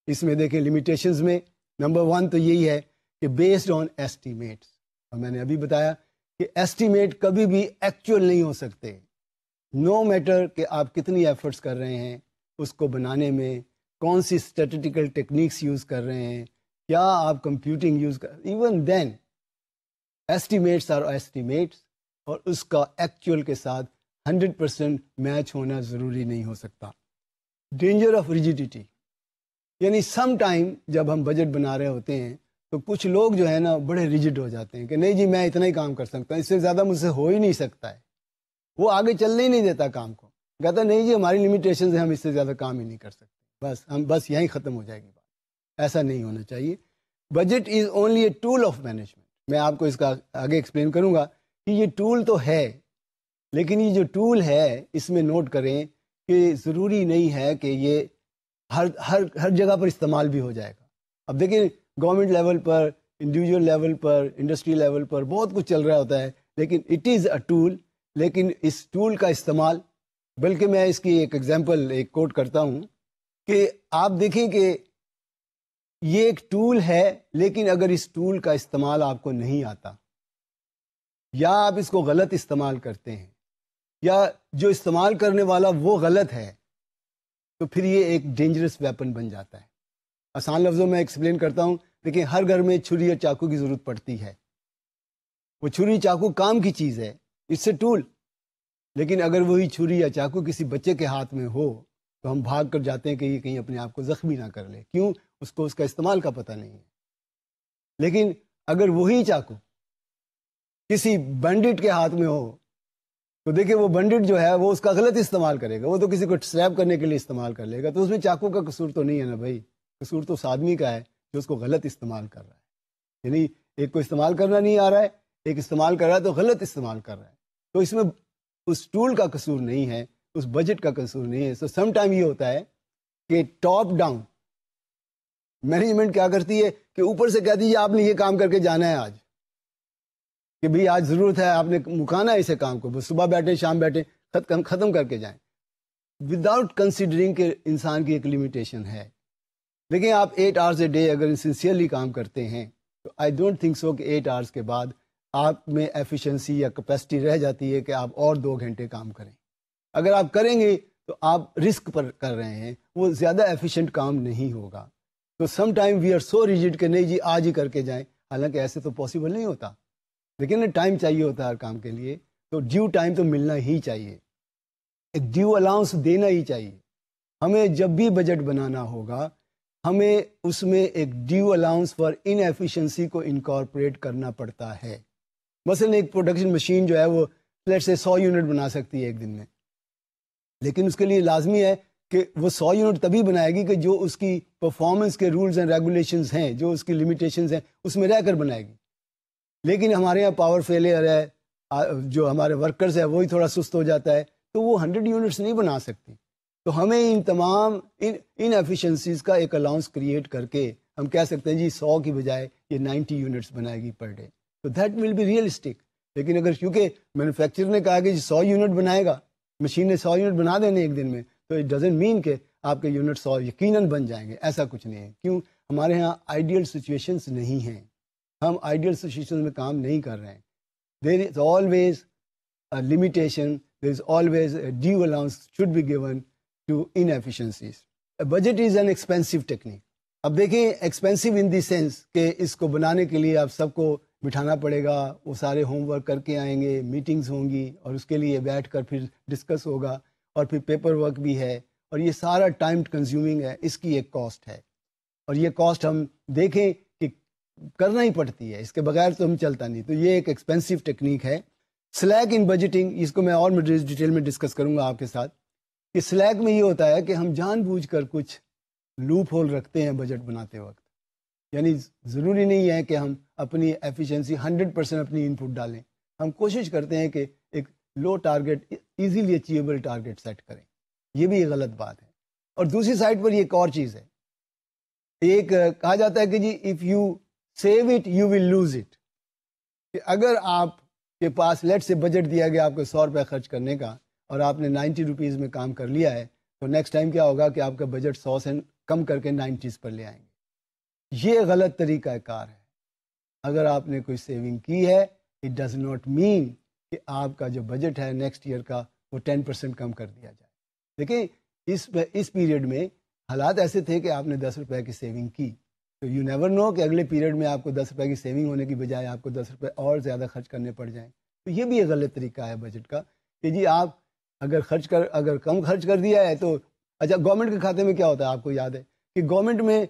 اس میں دیکھیں لمیٹیشنز میں نمبر 1 تو یہی ہے کہ بیسڈ آن ایسٹیمیٹس. اور میں نے ابھی بتایا کہ ایسٹیمیٹ کبھی بھی ایکچوئل نہیں ہو سکتے. نو میٹر کہ آپ کتنی ایفرٹس کر رہے ہیں اس کو بنانے میں، کون سی اسٹیٹسٹیکل ٹیکنیکس یوز کر رہے ہیں، کیا آپ کمپیوٹنگ یوز کر، even then estimates are estimates, اور اس کا ایکچوئل کے ساتھ 100% میچ ہونا ضروری نہیں ہو سکتا. ڈینجر آف ریجیڈیٹی، یعنی سم ٹائم جب ہم بجٹ بنا رہے ہوتے ہیں تو کچھ لوگ جو ہے نا بڑے ریجڈ ہو جاتے ہیں کہ نہیں جی میں اتنا ہی کام کر سکتا ہوں، اس سے زیادہ مجھ سے ہو ہی نہیں سکتا ہے. وہ آگے چلنے ہی نہیں دیتا کام کو. کہتا نہیں جی ہماری لمیٹیشنز ہیں، ہم اس سے زیادہ کام ہی نہیں کر سکتے، بس یہیں ختم ہو جائے گی بات. ایسا نہیں ہونا چاہیے. Budget is only a tool of management. میں آپ کو اس کا آگے ایکسپلین کروں گا کہ یہ ٹول تو ہے، لیکن یہ جو ٹول ہے اس میں نوٹ کریں کہ ضروری نہیں ہے کہ یہ ہر جگہ پر استعمال بھی ہو جائے گا. اب دیکھیں گورنمنٹ لیول پر، انڈیویجول لیول پر، انڈسٹری لیول پر بہت کچھ چل رہا ہوتا ہے، لیکن اٹ از اے ٹول. لیکن اس ٹول کا استعمال، بلکہ میں اس کی ایک ایگزامپل ایک کوٹ کرتا ہوں کہ آپ دیکھیں کہ یہ ایک ٹول ہے، لیکن اگر اس ٹول کا استعمال آپ کو نہیں آتا یا آپ اس کو غلط استعمال کرتے ہیں یا جو استعمال کرنے والا وہ غلط ہے، تو پھر یہ ایک ڈینجرس ویپن بن جاتا ہے. آسان لفظوں میں ایکسپلین کرتا ہوں. دیکھیں ہر گھر میں چھری اور چاقو کی ضرورت پڑتی ہے. وہ چھری چاقو کام کی چیز ہے، اس سے ٹول. لیکن اگر وہی چھری یا چاقو کسی بچے کے ہاتھ میں ہو تو ہم بھاگ کر جاتے ہیں کہ یہ کہیں اپنے آپ کو زخمی نہ کر لے. کیوں؟ اس کو اس کا استعمال کا پتہ نہیں ہے. لیکن اگر وہی چاقو کسی بنڈٹ کے ہاتھ میں ہو تو دیکھیں وہ بنڈٹ جو ہے وہ اس کا غلط استعمال کرے گا. وہ تو کسی کو سلیب کرنے کے لیے استعمال کر لے گا. تو اس میں چاقو کا قصور تو نہیں ہے نا بھائی، قصور تو اس آدمی کا ہے جو اس کو غلط استعمال کر رہا ہے. یعنی ایک کو استعمال کرنا نہیں آ رہا ہے، ایک استعمال کر رہا ہے تو غلط استعمال کر رہا ہے. تو اس میں اس ٹول کا قصور نہیں ہے، اس بجٹ کا قصور نہیں ہے. سو سم ٹائم یہ ہوتا ہے کہ ٹاپ ڈاؤن مینجمنٹ کیا کرتی ہے کہ اوپر سے کہتی ہے آپ نے یہ کام کر کے جانا ہے آج، کہ بھئی آج ضرورت ہے، آپ نے مکانا ہے اسے کام کو، بس صبح بیٹھے شام بیٹھے ختم کر کے جائیں، وداؤٹ کنسیڈرنگ کہ انسان کی ایک لمیٹیشن ہے. لیکن آپ 8 آورز اے ڈے اگر سنسیئرلی کام کرتے ہیں تو آئی ڈونٹ تھنک سو کہ 8 آورز کے بعد آپ میں ایفیشنسی یا کیپیسٹی رہ جاتی ہے کہ آپ اور 2 گھنٹے کام کریں. اگر آپ کریں گے تو آپ رسک پر کر رہے ہیں، وہ زیادہ ایفیشینٹ کام نہیں ہوگا. تو some time we are so rigid کہ نہیں جی آج ہی کر کے جائیں، حالانکہ ایسے تو پاسبل نہیں ہوتا. لیکن ٹائم چاہیے ہوتا ہے ہر کام کے لیے، تو ڈیو ٹائم تو ملنا ہی چاہیے، ایک ڈیو الاؤنس دینا ہی چاہیے. ہمیں جب بھی بجٹ بنانا ہوگا ہمیں اس میں ایک due allowance for in efficiency کو انکارپوریٹ کرنا پڑتا ہے. مثلا ایک پروڈکشن مشین جو ہے وہ لیٹ سے 100 یونٹ بنا سکتی ہے ایک دن میں، لیکن اس کے لیے لازمی ہے کہ وہ 100 یونٹ تبھی بنائے گی کہ جو اس کی پرفارمنس کے رولز اینڈ ریگولیشنز ہیں، جو اس کی لمیٹیشنز ہیں اس میں رہ کر بنائے گی. لیکن ہمارے یہاں پاور فیلئر ہے، جو ہمارے ورکرز ہے وہی تھوڑا سست ہو جاتا ہے تو وہ 100 یونٹس نہیں بنا سکتی. تو ہمیں ان تمام ان ایفیشنسیز کا ایک الاؤنس کریٹ کر کے ہم کہہ سکتے ہیں جی 100 کی بجائے یہ 90 یونٹس بنائے گی پر ڈے، تو دیٹ ول بی ریئلسٹک. لیکن اگر کیونکہ مینوفیکچرر نے کہا کہ جی 100 یونٹ بنائے گا، مشین نے 100 یونٹ بنا دینے ایک دن میں، تو اٹ ڈزنٹ مین کہ آپ کے یونٹ 100 یقیناً بن جائیں گے. ایسا کچھ نہیں ہے. کیوں؟ ہمارے ہاں آئیڈیل سچویشنز نہیں ہیں، ہم آئیڈیل سچویشن میں کام نہیں کر رہے ہیں. There is always a limitation, there is always a due allowance should be given to inefficiencies. A budget is an expensive technique. اب دیکھیں ایکسپینسو ان دی سینس کہ اس کو بنانے کے لیے آپ سب کو بٹھانا پڑے گا، وہ سارے ہوم ورک کر کے آئیں گے، میٹنگز ہوں گی اور اس کے لیے بیٹھ کر پھر ڈسکس ہوگا، اور پھر پیپر ورک بھی ہے، اور یہ سارا ٹائم کنزیومنگ ہے. اس کی ایک کاسٹ ہے، اور یہ کاسٹ ہم دیکھیں کہ کرنا ہی پڑتی ہے، اس کے بغیر تو ہم چلتا نہیں. تو یہ ایک ایکسپینسو ٹیکنیک ہے. سلیک ان بجٹنگ، اس کو میں اور ڈیٹیل میں ڈسکس کروں گا آپ کے ساتھ، کہ سلیک میں یہ ہوتا ہے کہ ہم جان بوجھ کر کچھ لوپ ہول رکھتے ہیں بجٹ بناتے وقت. یعنی ضروری نہیں ہے کہ ہم اپنی ایفیشنسی 100% اپنی ان پٹ ڈالیں، ہم کوشش کرتے ہیں کہ ایک low target, easily achievable target set کریں. یہ بھی ایک غلط بات ہے. اور دوسری سائڈ پر یہ ایک اور چیز ہے، ایک کہا جاتا ہے کہ جی if you save it you will lose it, کہ اگر آپ کے پاس لیٹ سے بجٹ دیا گیا آپ کو 100 روپے خرچ کرنے کا اور آپ نے 90 روپیز میں کام کر لیا ہے، تو نیکسٹ ٹائم کیا ہوگا کہ آپ کا بجٹ 100 سے کم کر کے 90 پر لے آئیں گے. یہ غلط طریقہ کار ہے. اگر آپ نے کوئی سیونگ کی ہے، اٹ ڈز ناٹ مین کہ آپ کا جو بجٹ ہے نیکسٹ ایئر کا وہ 10% کم کر دیا جائے. دیکھیں اس پیریڈ میں حالات ایسے تھے کہ آپ نے 10 روپے کی سیونگ کی، تو یو نیور نو کہ اگلے پیریڈ میں آپ کو 10 روپے کی سیونگ ہونے کی بجائے آپ کو 10 روپے اور زیادہ خرچ کرنے پڑ جائیں. تو یہ بھی ایک غلط طریقہ ہے بجٹ کا کہ جی آپ اگر کم خرچ کر دیا ہے تو اچھا. گورنمنٹ کے کھاتے میں کیا ہوتا ہے آپ کو یاد ہے کہ گورنمنٹ میں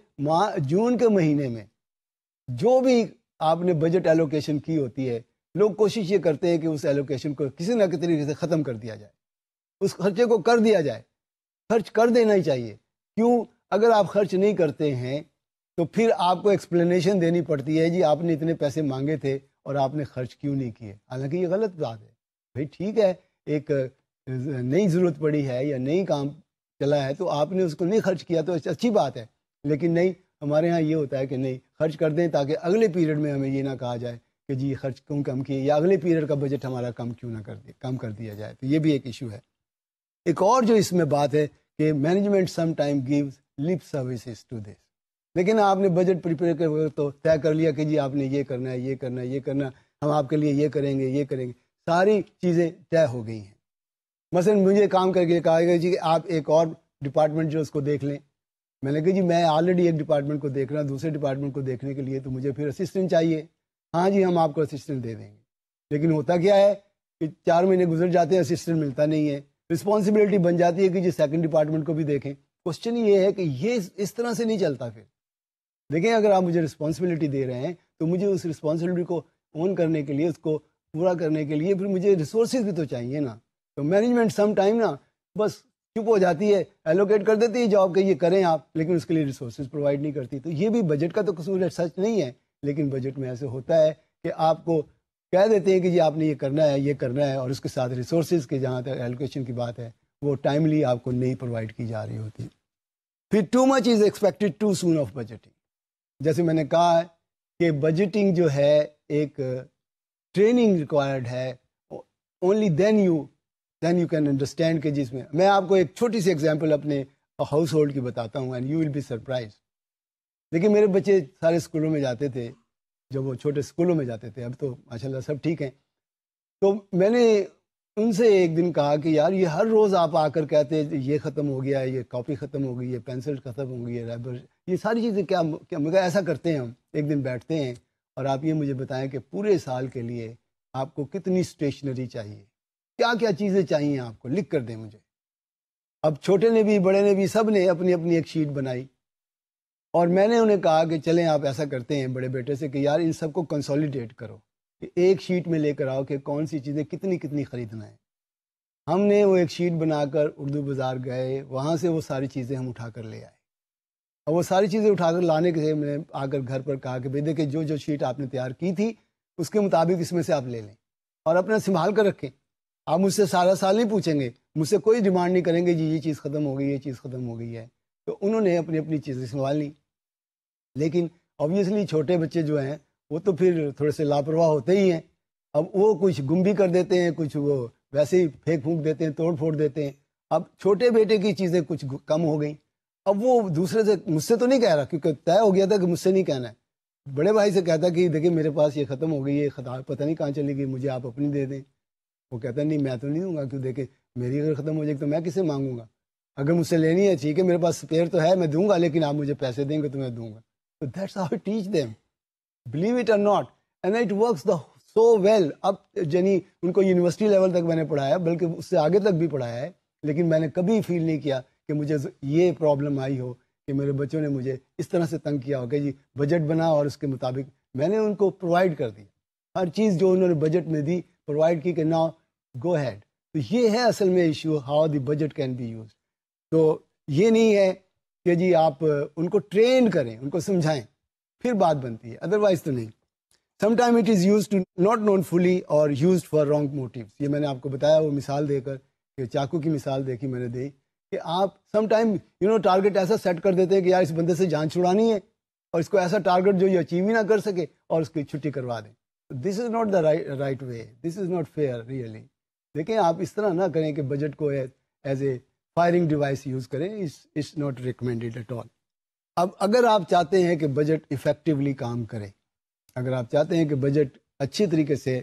جون کے مہینے میں جو بھی آپ نے بجٹ ایلوکیشن کی ہوتی ہے، لوگ کوشش یہ کرتے ہیں کہ اس ایلوکیشن کو کسی نہ کسی طریقے سے ختم کر دیا جائے. اس خرچے کو کر دیا جائے. خرچ کر دینا ہی چاہیے. کیوں؟ اگر آپ خرچ نہیں کرتے ہیں تو پھر آپ کو ایکسپلینیشن دینی پڑتی ہے جی آپ نے اتنے پیسے مانگے تھے اور آپ نے خرچ کیوں نہیں کیے. حالانکہ یہ غلط بات ہے. بھائی ٹھیک ہے، ایک نئی ضرورت پڑی ہے یا نئی کام چلا ہے تو آپ نے اس کو نہیں خرچ کیا تو اچھی بات ہے. لیکن نہیں، ہمارے ہاں یہ ہوتا ہے کہ نہیں، خرچ کر دیں تاکہ اگلے پیریڈ میں ہمیں یہ نہ کہا جائے کہ جی خرچ کیوں کم کیے، یا اگلے پیریڈ کا بجٹ ہمارا کم کیوں نہ کم کر دیا جائے. تو یہ بھی ایک ایشو ہے. ایک اور جو اس میں بات ہے کہ management some time gives lip services to this. لیکن آپ نے بجٹ پریپیئر کر تو طے کر لیا کہ جی آپ نے یہ کرنا ہے، یہ کرنا ہے، یہ کرنا، ہم آپ کے لیے یہ کریں گے، یہ کریں گے. ساری چیزیں طے ہو گئی ہیں. مثلا مجھے کام کر کے کہا گیا جی کہ آپ ایک اور ڈپارٹمنٹ جو اس کو دیکھ لیں. میں نے کہا جی میں آلریڈی ایک ڈپارٹمنٹ کو دیکھ رہا ہوں، دوسرے ڈپارٹمنٹ کو دیکھنے کے لیے تو مجھے پھر اسسٹنٹ چاہیے. ہاں جی ہم آپ کو اسسٹنٹ دے دیں گے. لیکن ہوتا کیا ہے کہ 4 مہینے گزر جاتے ہیں، اسسٹنٹ ملتا نہیں ہے. رسپانسبلٹی بن جاتی ہے کہ جی سیکنڈ ڈپارٹمنٹ کو بھی دیکھیں. کوشچن یہ ہے کہ یہ اس طرح سے نہیں چلتا. پھر دیکھیں اگر آپ مجھے رسپانسبلٹی دے رہے ہیں تو مجھے اس رسپانسبلٹی کو اون کرنے کے لیے، اس کو پورا کرنے کے لیے پھر مجھے ریسورسز بھی تو چاہیے نا. تو مینجمنٹ سم ٹائم نا بس چپ ہو جاتی ہے، ایلوکیٹ کر دیتی ہے جاب کہ یہ کریں آپ، لیکن اس کے لیے ریسورسز پرووائڈ نہیں کرتی. تو یہ بھی بجٹ کا تو قصور ہے، سچ نہیں ہے، لیکن بجٹ میں ایسے ہوتا ہے کہ آپ کو کہہ دیتے ہیں کہ جی آپ نے یہ کرنا ہے، یہ کرنا ہے، اور اس کے ساتھ ریسورسز کے جہاں تک ایلوکیشن کی بات ہے وہ ٹائملی آپ کو نہیں پرووائڈ کی جا رہی ہوتی. پھر too much is expected too soon of budgeting. جیسے میں نے کہا کہ بجٹنگ جو ہے ایک ٹریننگ ریکوائرڈ ہے. Only then you can understand کہ جس میں آپ کو ایک چھوٹی سی ایگزامپل اپنے ہاؤس ہولڈ کی بتاتا ہوں and you will be surprise. دیکھیے میرے بچے سارے اسکولوں میں جاتے تھے، جب وہ چھوٹے اسکولوں میں جاتے تھے، اب تو ماشاءاللہ سب ٹھیک ہیں. تو میں نے ان سے ایک دن کہا کہ یار یہ ہر روز آپ آ کر کہتے ہیں یہ ختم ہو گیا ہے، یہ کاپی ختم ہو گئی ہے، پینسل ختم ہو گئی ہے، ریبر، یہ ساری چیزیں کیا مگر ایسا کرتے ہیں. ہم ایک دن بیٹھتے ہیں اور آپ یہ مجھے بتائیں کہ پورے سال کے لیے آپ کو کتنی اسٹیشنری چاہیے، کیا کیا چیزیں چاہیے آپ کو، لکھ کر دیں مجھے. اب چھوٹے نے بھی بڑے نے بھی سب نے اپنی اپنی ایک شیٹ بنائی اور میں نے انہیں کہا کہ چلیں آپ ایسا کرتے ہیں بڑے بیٹے سے کہ یار ان سب کو کنسولیڈیٹ کرو، کہ ایک شیٹ میں لے کر آؤ کہ کون سی چیزیں کتنی کتنی خریدنا ہے. ہم نے وہ ایک شیٹ بنا کر اردو بازار گئے، وہاں سے وہ ساری چیزیں ہم اٹھا کر لے آئے. اور وہ ساری چیزیں اٹھا کر لانے کے میں نے آ کر گھر پر کہا کہ بھائی دیکھیں جو شیٹ آپ نے تیار کی تھی اس کے مطابق اس میں سے آپ لے لیں اور اپنا سنبھال کر رکھیں. آپ مجھ سے سارا سال نہیں پوچھیں گے، مجھ سے کوئی ڈیمانڈ نہیں کریں گے جی یہ چیز ختم ہو گئی، یہ چیز ختم ہو گئی ہے. تو انہوں نے اپنی اپنی چیزیں سنبھال لیں. لیکن آبویسلی چھوٹے بچے جو ہیں وہ تو پھر تھوڑے سے لاپرواہ ہوتے ہی ہیں. اب وہ کچھ گم بھی کر دیتے ہیں، کچھ وہ ویسے ہی پھینک پھونک دیتے ہیں، توڑ پھوڑ دیتے ہیں. اب چھوٹے بیٹے کی چیزیں کچھ کم ہو گئیں. اب وہ دوسرے سے، مجھ سے تو نہیں کہہ رہا کیونکہ طے ہو گیا تھا کہ مجھ سے نہیں کہنا ہے، بڑے بھائی سے کہتا کہ دیکھیں میرے پاس یہ ختم ہو گئی ہے، پتہ نہیں کہاں چلی گئی، مجھے آپ اپنی دے دیں. وہ کہتا نہیں میں تو نہیں دوں گا، کیوں دیکھیں میری اگر ختم ہو جائے تو میں کسے مانگوں گا. اگر مجھ سے لینی ہے ٹھیک ہے، میرے پاس اسپیئر تو ہے میں دوں گا، لیکن آپ مجھے پیسے دیں گے تو میں دوں گا. So that's how I teach them, believe it or not, and it works so well. اب یعنی ان کو یونیورسٹی لیول تک میں نے پڑھایا، بلکہ اس سے آگے تک بھی پڑھایا ہے، لیکن میں نے کبھی فیل نہیں کیا کہ مجھے یہ پرابلم آئی ہو کہ میرے بچوں نے مجھے اس طرح سے تنگ کیا ہو کہ جی بجٹ بنا اور اس کے مطابق میں نے ان کو پرووائڈ کر دی ہر چیز جو انہوں نے بجٹ میں دی، پرووائڈ کی کہ ناؤ گو ہیڈ. تو یہ ہے اصل میں issue, how the budget can be use. تو یہ نہیں ہے کہ جی آپ ان کو ٹرین کریں، ان کو سمجھائیں، پھر بات بنتی ہے، ادروائز تو نہیں. Some time it is use to not known fully اور یوزڈ فار رانگ موٹیوز. یہ میں نے آپ کو بتایا وہ مثال دے کر کہ چاقو کی مثال دیکھی میں نے دی کہ آپ سم ٹائم ٹارگیٹ ایسا سیٹ کر دیتے ہیں کہ یار اس بندے سے جان چھڑانی ہے اور اس کو ایسا ٹارگیٹ جو یہ اچیو ہی نہ کر سکے اور اس کی چھٹی کروا دیں. This is not the right way, this is not fair really. دیکھیں آپ اس طرح نہ کریں کہ بجٹ کو as a firing device use کریں، it's not recommended at all. اب اگر آپ چاہتے ہیں کہ بجٹ افیکٹولی کام کرے، اگر آپ چاہتے ہیں کہ بجٹ اچھی طریقے سے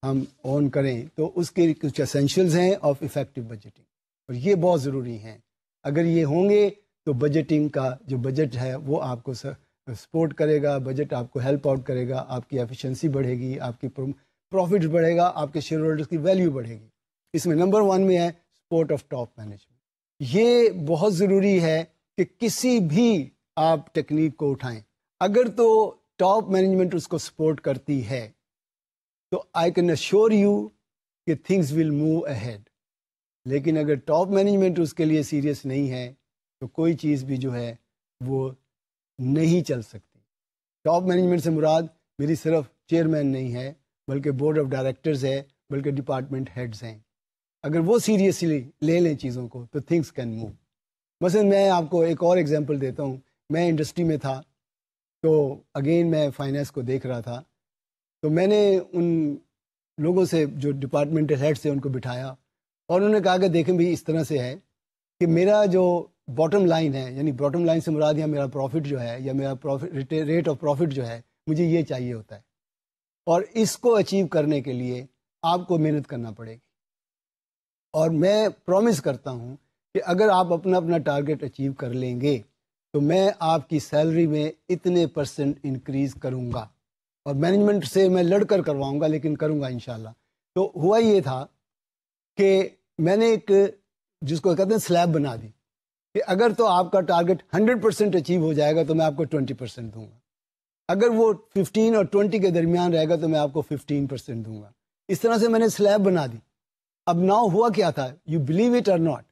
ہم اون کریں تو اس کے کچھ اسینشلز ہیں آف افیکٹو بجٹنگ، اور یہ بہت ضروری ہیں. اگر یہ ہوں گے تو بجٹنگ کا جو بجٹ ہے وہ آپ کو سپورٹ کرے گا، بجٹ آپ کو ہیلپ آؤٹ کرے گا، آپ کی ایفیشنسی بڑھے گی، آپ کی پروفٹ بڑھے گا، آپ کے شیئر ہولڈرز کی ویلیو بڑھے گی. اس میں نمبر 1 میں ہے سپورٹ آف ٹاپ مینجمنٹ. یہ بہت ضروری ہے کہ کسی بھی آپ ٹیکنیک کو اٹھائیں اگر تو ٹاپ مینجمنٹ اس کو سپورٹ کرتی ہے تو آئی کین ایشور یو کہ تھنگز ول موو اہیڈ. لیکن اگر ٹاپ مینجمنٹ اس کے لیے سیریس نہیں ہے تو کوئی چیز بھی جو ہے وہ نہیں چل سکتی. ٹاپ مینجمنٹ سے مراد میری صرف چیئرمین نہیں ہے بلکہ بورڈ آف ڈائریکٹرز ہے، بلکہ ڈپارٹمنٹ ہیڈز ہیں. اگر وہ سیریسلی لے لیں چیزوں کو تو تھنگس کین موو. مثلا میں آپ کو ایک اور ایگزامپل دیتا ہوں. میں انڈسٹری میں تھا تو اگین میں فائنینس کو دیکھ رہا تھا، تو میں نے ان لوگوں سے جو ڈپارٹمنٹل ہیڈ سے ان کو بٹھایا اور انہوں نے کہا کہ دیکھیں بھی اس طرح سے ہے کہ میرا جو باٹم لائن ہے، یعنی باٹم لائن سے مراد یا میرا پروفٹ جو ہے یا میرا ریٹ آف پروفٹ جو ہے مجھے یہ چاہیے ہوتا ہے، اور اس کو اچیو کرنے کے لیے آپ کو محنت کرنا پڑے گی. اور میں پرومس کرتا ہوں کہ اگر آپ اپنا اپنا ٹارگٹ اچیو کر لیں گے تو میں آپ کی سیلری میں اتنے % انکریز کروں گا، اور مینجمنٹ سے میں لڑ کر کرواؤں گا لیکن کروں گا انشاءاللہ. تو ہوا یہ تھا کہ میں نے ایک جس کو کہتے ہیں سلیب بنا دی کہ اگر تو آپ کا ٹارگٹ 100% اچیو ہو جائے گا تو میں آپ کو 20% دوں گا، اگر وہ 15 اور 20 کے درمیان رہے گا تو میں آپ کو 15% دوں گا. اس طرح سے میں نے سلیب بنا دی. اب ناؤ ہوا کیا تھا، یو بلیو اٹ اور ناٹ،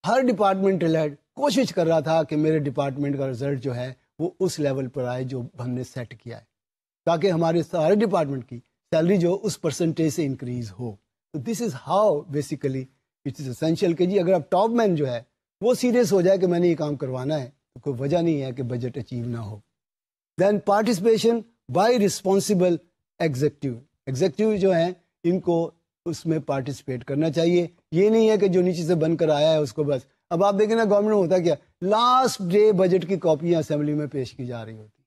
ہر ڈپارٹمنٹل ہیڈ کوشش کر رہا تھا کہ میرے ڈپارٹمنٹ کا رزلٹ جو ہے وہ اس لیول پر آئے جو ہم نے سیٹ کیا ہے، تاکہ ہمارے سارے ڈپارٹمنٹ کی سیلری جو اس پرسنٹیج سے انکریز ہو. تو this is how basically it is essential کہ جی اگر اب ٹاپ مین جو ہے وہ سیریس ہو جائے کہ میں نے یہ کام کروانا ہے تو کوئی وجہ نہیں ہے کہ بجٹ اچیو نہ ہو. دین پارٹیسپیشن بائی رسپانسبل ایگزیکٹو جو ہیں ان کو اس میں پارٹیسپیٹ کرنا چاہیے. یہ نہیں ہے کہ جو نیچے سے بن کر آیا ہے اس کو بس. اب آپ دیکھیں نا گورنمنٹ میں ہوتا کیا، لاسٹ ڈے بجٹ کی کاپیاں اسمبلی میں پیش کی جا رہی ہوتی.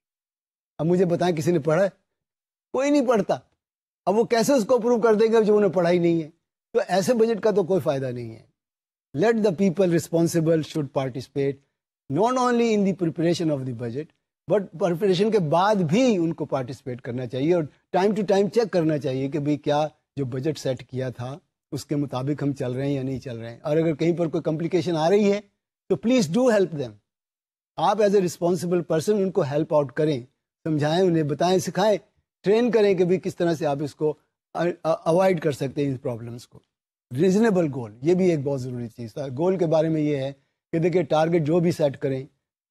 اب مجھے بتائیں کسی نے پڑھا ہے؟ کوئی نہیں پڑھتا. اب وہ کیسے اس کو اپروو کر دیں گے جو انہیں پڑھا ہی نہیں ہے؟ تو ایسے بجٹ کا تو کوئی فائدہ نہیں ہے. Let the people responsible should participate not only in the preparation of the budget but preparation کے بعد بھی ان کو پارٹیسپیٹ کرنا چاہیے، اور ٹائم ٹو ٹائم چیک کرنا چاہیے کہ بھئی کیا جو بجٹ سیٹ کیا تھا اس کے مطابق ہم چل رہے ہیں یا نہیں چل رہے ہیں. اور اگر کہیں پر کوئی کمپلیکیشن آ رہی ہے تو پلیز ڈو ہیلپ دیم. آپ as a responsible person in کو ہیلپ آؤٹ کریں، سمجھائیں، انہیں بتائیں، سکھائیں، ٹرین کریں کہ بھی کس طرح سے آپ اس کو اوائڈ کر سکتے ہیں ان پرابلمس کو. ریزنیبل گول، یہ بھی ایک بہت ضروری چیز تھا. گول کے بارے میں یہ ہے کہ دیکھیں ٹارگٹ جو بھی سیٹ کریں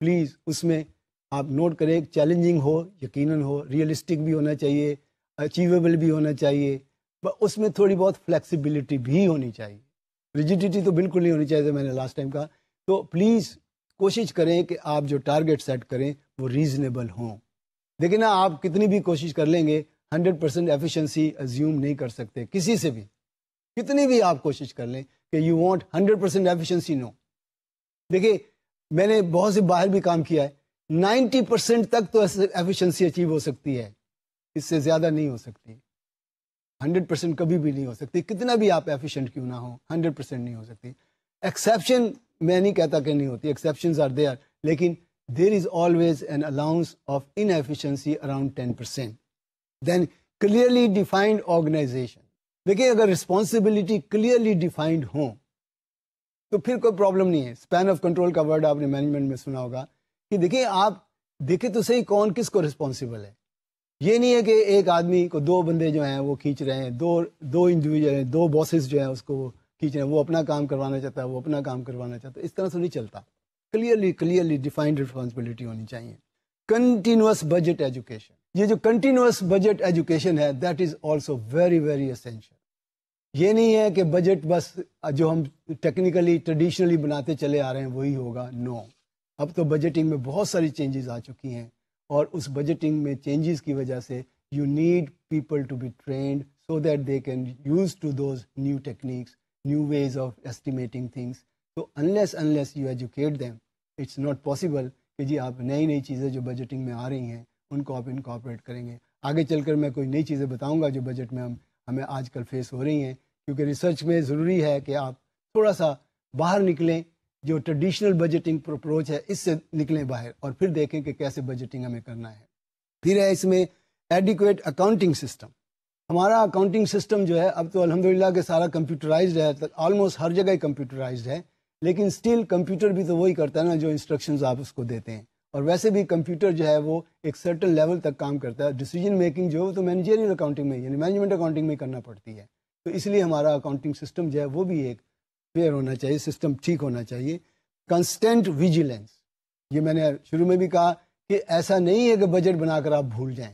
پلیز اس میں آپ نوٹ کریں چیلنجنگ ہو، یقیناً ہو، ریئلسٹک بھی ہونا چاہیے، اچیویبل بھی ہونا چاہیے، اس میں تھوڑی بہت فلیکسیبلٹی بھی ہونی چاہیے. ریجیڈیٹی تو بالکل نہیں ہونی چاہیے، میں نے لاسٹ ٹائم کہا. تو پلیز کوشش کریں کہ آپ جو ٹارگٹ سیٹ کریں وہ ریزنیبل ہوں. لیکن آپ کتنی بھی کوشش کر لیں گے 100% ایفیشنسی ایزیوم نہیں کر سکتے کسی سے بھی. کتنی بھی آپ کوشش کر لیں کہ یو وانٹ 100% ایفیشنسی، نو. دیکھیں میں نے بہت سے باہر بھی کام کیا ہے، 90% تک تو ایفیشنسی اچیو ہو سکتی ہے، اس سے زیادہ نہیں ہو سکتی. 100% کبھی بھی نہیں ہو سکتی، کتنا بھی آپ ایفیشینٹ کیوں نہ ہو 100% نہیں ہو سکتی. ایکسیپشن میں نہیں کہتا کہ نہیں ہوتی، ایکسیپشنز آر دیئر، لیکن there is always an allowance of inefficiency around 10%. Then clearly defined organisation. دیکھیں اگر رسپانسبلٹی کلیئرلی ڈیفائنڈ ہوں تو پھر کوئی پرابلم نہیں ہے. اسپین آف کنٹرول کا ورڈ آپ نے مینجمنٹ میں سنا ہوگا کہ دیکھیں آپ دیکھیں تو صحیح کون کس کو رسپانسبل ہے. یہ نہیں ہے کہ ایک آدمی کو دو بندے جو ہیں وہ کھینچ رہے ہیں، دو انڈیویجل ہیں، دو باسز جو ہیں اس کو وہ کھینچ رہے ہیں، وہ اپنا کام کروانا چاہتا ہے، وہ اپنا کام کروانا چاہتا ہے. اس طرح سے نہیں چلتا. کلیئرلی ڈیفائنڈ رسپانسبلٹی ہونی چاہیے. کنٹینیوس بجٹ ایجوکیشن، یہ جو کنٹینیوس بجٹ ایجوکیشن ہے that is also very very essential. یہ نہیں ہے کہ بجٹ بس جو ہم ٹیکنیکلی ٹریڈیشنلی بناتے چلے آ رہے ہیں وہی ہوگا، نو. اب تو بجٹنگ میں بہت ساری چینجز آ چکی ہیں، اور اس بجٹنگ میں چینجز کی وجہ سے you need people to be trained so that they can use to those new techniques, new ways of estimating things. تو unless you educate them it's not possible کہ جی آپ نئی نئی چیزیں جو بجٹنگ میں آ رہی ہیں ان کو آپ انکارپوریٹ کریں گے. آگے چل کر میں کوئی نئی چیزیں بتاؤں گا جو بجٹ میں ہمیں آج کل فیس ہو رہی ہیں، کیونکہ ریسرچ میں ضروری ہے کہ آپ تھوڑا سا باہر نکلیں، جو ٹریڈیشنل بجٹنگ اپروچ ہے اس سے نکلیں باہر، اور پھر دیکھیں کہ کیسے بجٹنگ ہمیں کرنا ہے. پھر ہے اس میں ایڈیکویٹ اکاؤنٹنگ سسٹم. ہمارا اکاؤنٹنگ سسٹم جو ہے اب تو الحمدللہ کہ سارا کمپیوٹرائزڈ ہے، آلموسٹ ہر جگہ کمپیوٹرائزڈ ہے، لیکن اسٹل کمپیوٹر بھی تو وہی کرتا ہے نا جو انسٹرکشنز آپ اس کو دیتے ہیں. اور ویسے بھی کمپیوٹر جو ہے وہ ایک سرٹن لیول تک کام کرتا ہے. ڈیسیجن میکنگ جو ہے تو مینیجریل اکاؤنٹنگ میں یعنی مینجمنٹ اکاؤنٹنگ میں کرنا پڑتی ہے. تو اس لیے ہمارا اکاؤنٹنگ سسٹم جو ہے وہ بھی ایک فیئر ہونا چاہیے، سسٹم ٹھیک ہونا چاہیے. کنسٹنٹ ویجیلنس، یہ میں نے شروع میں بھی کہا کہ ایسا نہیں ہے کہ بجٹ بنا کر آپ بھول جائیں،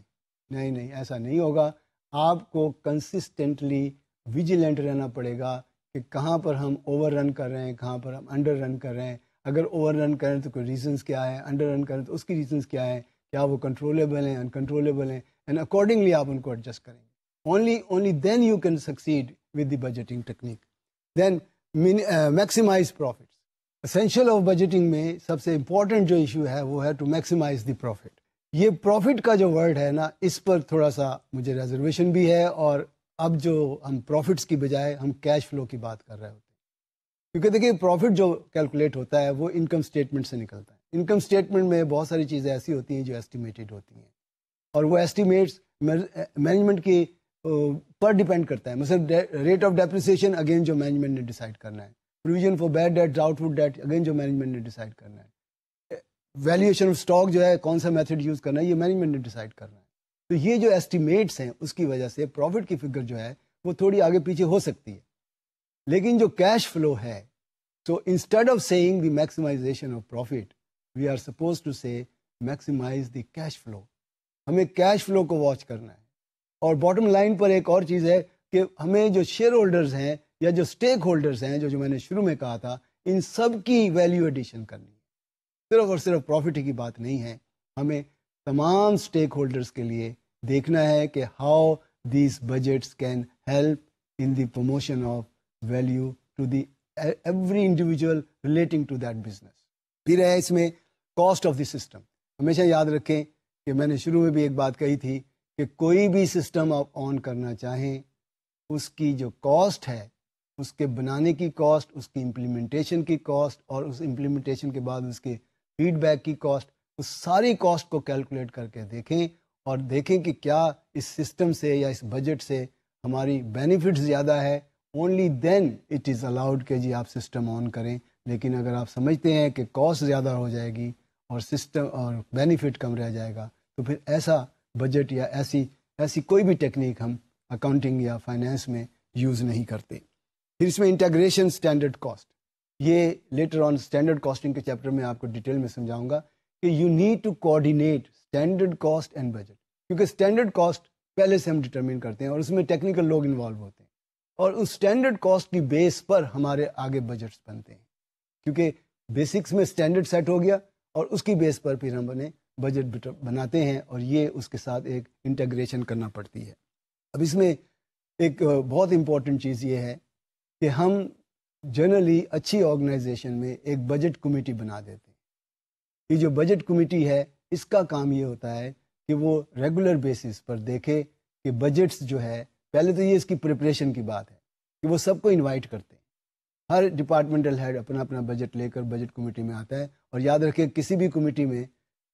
نہیں ایسا نہیں ہوگا. آپ کو کنسسٹنٹلی ویجیلنٹ رہنا پڑے گا کہ کہاں پر ہم اوور رن کر رہے ہیں، کہاں پر ہم انڈر رن کر رہے ہیں. اگر اوور رن کریں تو کوئی ریزنس کیا ہے، انڈر رن کریں تو اس کی ریزنس کیا ہے، کیا وہ کنٹرولیبل ہیں، انکنٹرولیبل ہیں، اینڈ اکارڈنگلی آپ ان کو ایڈجسٹ کریں گے. only then you can succeed with the budgeting technique. Then maximize profits. Essential of budgeting میں سب سے امپورٹنٹ جو ایشو ہے وہ ہے ٹو میکسیمائز دی پروفٹ. یہ پروفٹ کا جو ورڈ ہے نا، اس پر تھوڑا سا مجھے ریزرویشن بھی ہے، اور اب جو ہم پروفٹس کی بجائے ہم کیش فلو کی بات کر رہے ہوتے ہیں، کیونکہ دیکھیے پروفٹ جو کیلکولیٹ ہوتا ہے وہ انکم اسٹیٹمنٹ سے نکلتا ہے. انکم اسٹیٹمنٹ میں بہت ساری چیزیں ایسی ہوتی ہیں جو ایسٹیمیٹڈ ہوتی ہیں، اور وہ ایسٹیمیٹس مینجمنٹ کی پر ڈیپینڈ کرتا ہے. مثلا ریٹ آف ڈیپریسیشن اگین جو مینجمنٹ نے ڈیسائیڈ کرنا ہے، provision for bad debt, doubtful debt again جو مینجمنٹ نے ڈیسائیڈ کرنا ہے، ویلیویشن آف اسٹاک جو ہے کون سا میتھڈ یوز کرنا ہے یہ مینجمنٹ نے ڈیسائیڈ کرنا ہے. تو یہ جو ایسٹیمیٹس ہیں اس کی وجہ سے پروفٹ کی فگر جو ہے وہ تھوڑی آگے پیچھے ہو سکتی ہے. لیکن جو کیش فلو ہے، تو instead of seeing the maximization of profit we are suppose to say maximize the cash flow. ہمیں کیش فلو کو واچ کرنا ہے. اور باٹم لائن پر ایک اور چیز ہے کہ ہمیں جو شیئر ہولڈرز ہیں یا جو سٹیک ہولڈرز ہیں، جو میں نے شروع میں کہا تھا، ان سب کی ویلیو ایڈیشن کرنی ہے. صرف اور صرف پروفٹ کی بات نہیں ہے، ہمیں تمام سٹیک ہولڈرز کے لیے دیکھنا ہے کہ how these budgets can help in the promotion of value to the every individual relating to that business. پھر ہے اس میں کاسٹ آف دی سسٹم. ہمیشہ یاد رکھیں کہ میں نے شروع میں بھی ایک بات کہی تھی کہ کوئی بھی سسٹم آپ آن کرنا چاہیں، اس کی جو کاسٹ ہے، اس کے بنانے کی کاسٹ، اس کی امپلیمنٹیشن کی کاسٹ، اور اس امپلیمنٹیشن کے بعد اس کے فیڈ بیک کی کاسٹ، اس ساری کاسٹ کو کیلکولیٹ کر کے دیکھیں، اور دیکھیں کہ کیا اس سسٹم سے یا اس بجٹ سے ہماری بینیفٹ زیادہ ہے. Only then it is allowed کہ جی آپ سسٹم آن کریں. لیکن اگر آپ سمجھتے ہیں کہ کاسٹ زیادہ ہو جائے گی اور سسٹم اور بینیفٹ کم رہ جائے گا، تو پھر ایسا بجٹ یا ایسی کوئی بھی ٹیکنیک ہم اکاؤنٹنگ یا فائنینس میں یوز نہیں کرتے. پھر اس میں انٹیگریشن اسٹینڈرڈ کاسٹ، یہ لیٹر آن اسٹینڈرڈ کاسٹنگ کے چیپٹر میں آپ کو ڈیٹیل میں سمجھاؤں گا کہ you need to coordinate standard cost and budget. کیونکہ اسٹینڈرڈ کاسٹ پہلے سے ہم ڈٹرمن کرتے ہیں اور اس میں ٹیکنیکل لوگ انوالو ہوتے ہیں، اور اس اسٹینڈرڈ کاسٹ کی بیس پر ہمارے آگے بجٹس بنتے ہیں. کیونکہ بیسکس میں اسٹینڈرڈ سیٹ ہو گیا اور اس کی بیس پر پھر ہم بجٹ بناتے ہیں، اور یہ اس کے ساتھ ایک انٹیگریشن کرنا پڑتی ہے. اب اس میں ایک بہت امپورٹنٹ چیز یہ ہے کہ ہم جنرلی اچھی آرگنائزیشن میں ایک بجٹ کمیٹی بنا دیتے ہیں. یہ جو بجٹ کمیٹی ہے اس کا کام یہ ہوتا ہے کہ وہ ریگولر بیسس پر دیکھے کہ بجٹس جو ہے، پہلے تو یہ اس کی پریپریشن کی بات ہے کہ وہ سب کو انوائٹ کرتے ہیں. ہر ڈپارٹمنٹل ہیڈ اپنا اپنا بجٹ لے کر بجٹ کمیٹی میں آتا ہے. اور یاد رکھیں کسی بھی کمیٹی میں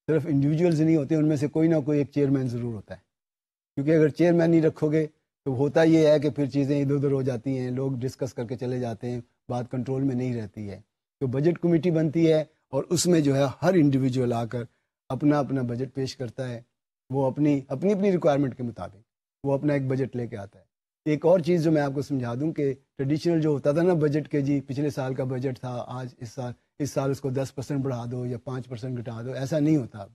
صرف انڈیویجولز نہیں ہوتے، ان میں سے کوئی نہ کوئی ایک چیئرمین ضرور ہوتا ہے. کیونکہ اگر چیئرمین نہیں رکھو گے تو ہوتا یہ ہے کہ پھر چیزیں ادھر ادھر ہو جاتی ہیں، لوگ ڈسکس کر کے چلے جاتے ہیں، بات کنٹرول میں نہیں رہتی ہے. تو بجٹ کمیٹی بنتی ہے اور اس میں جو ہے ہر انڈیویجول آ کر اپنا اپنا بجٹ پیش کرتا ہے. وہ اپنی ریکوائرمنٹ کے مطابق وہ اپنا ایک بجٹ لے کے آتا ہے. ایک اور چیز جو میں آپ کو سمجھا دوں کہ ٹریڈیشنل جو ہوتا تھا نا بجٹ کے، جی پچھلے سال کا بجٹ تھا، آج اس سال اس کو 10% بڑھا دو یا 5% گھٹا دو، ایسا نہیں ہوتا.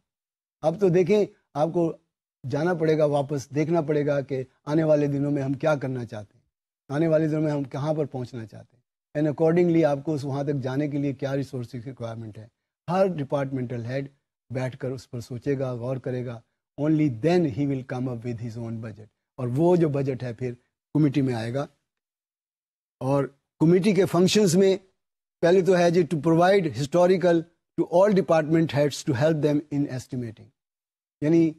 اب تو دیکھیں، آپ کو جانا پڑے گا، واپس دیکھنا پڑے گا کہ آنے والے دنوں میں ہم کیا کرنا چاہتے ہیں، آنے والے دنوں میں ہم کہاں پر پہنچنا چاہتے ہیں، اینڈ اکارڈنگلی آپ کو وہاں تک جانے کے لیے کیا ریسورسز کی ریکوائرمنٹ ہے. ہر ڈپارٹمنٹل ہیڈ بیٹھ کر اس پر سوچے گا، غور کرے گا. Only then he will come up with his own budget. اور وہ جو بجٹ ہے پھر کمیٹی میں آئے گا. اور کمیٹی کے فنکشنز میں پہلے تو ہے جی to provide historical to all department heads to help them in estimating. یعنی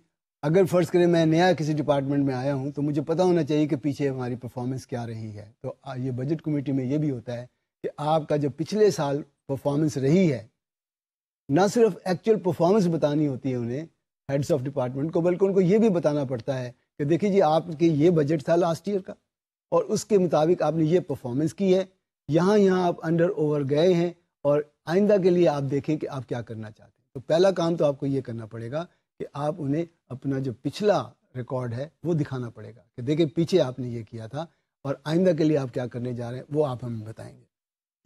اگر فرض کریں میں نیا کسی ڈپارٹمنٹ میں آیا ہوں تو مجھے پتہ ہونا چاہیے کہ پیچھے ہماری پرفارمنس کیا رہی ہے. تو یہ بجٹ کمیٹی میں یہ بھی ہوتا ہے کہ آپ کا جو پچھلے سال پرفارمنس رہی ہے، نہ صرف ایکچوئل پرفارمنس بتانی ہوتی ہے انہیں ہیڈس آف ڈپارٹمنٹ کو، بلکہ ان کو یہ بھی بتانا پڑتا ہے کہ دیکھیے جی آپ کے یہ بجٹ تھا لاسٹ ایئر کا اور اس کے مطابق آپ نے یہ پرفارمنس کی ہے، یہاں آپ انڈر اوور گئے ہیں، اور آئندہ کے لیے آپ دیکھیں کہ آپ کیا کرنا چاہتے ہیں. تو پہلا کام تو آپ کو یہ کرنا پڑے گا کہ آپ انہیں اپنا جو پچھلا ریکارڈ ہے وہ دکھانا پڑے گا کہ دیکھیں پیچھے آپ نے یہ کیا تھا اور آئندہ کے لیے آپ کیا کرنے جا رہے ہیں، وہ آپ ہمیں بتائیں گے.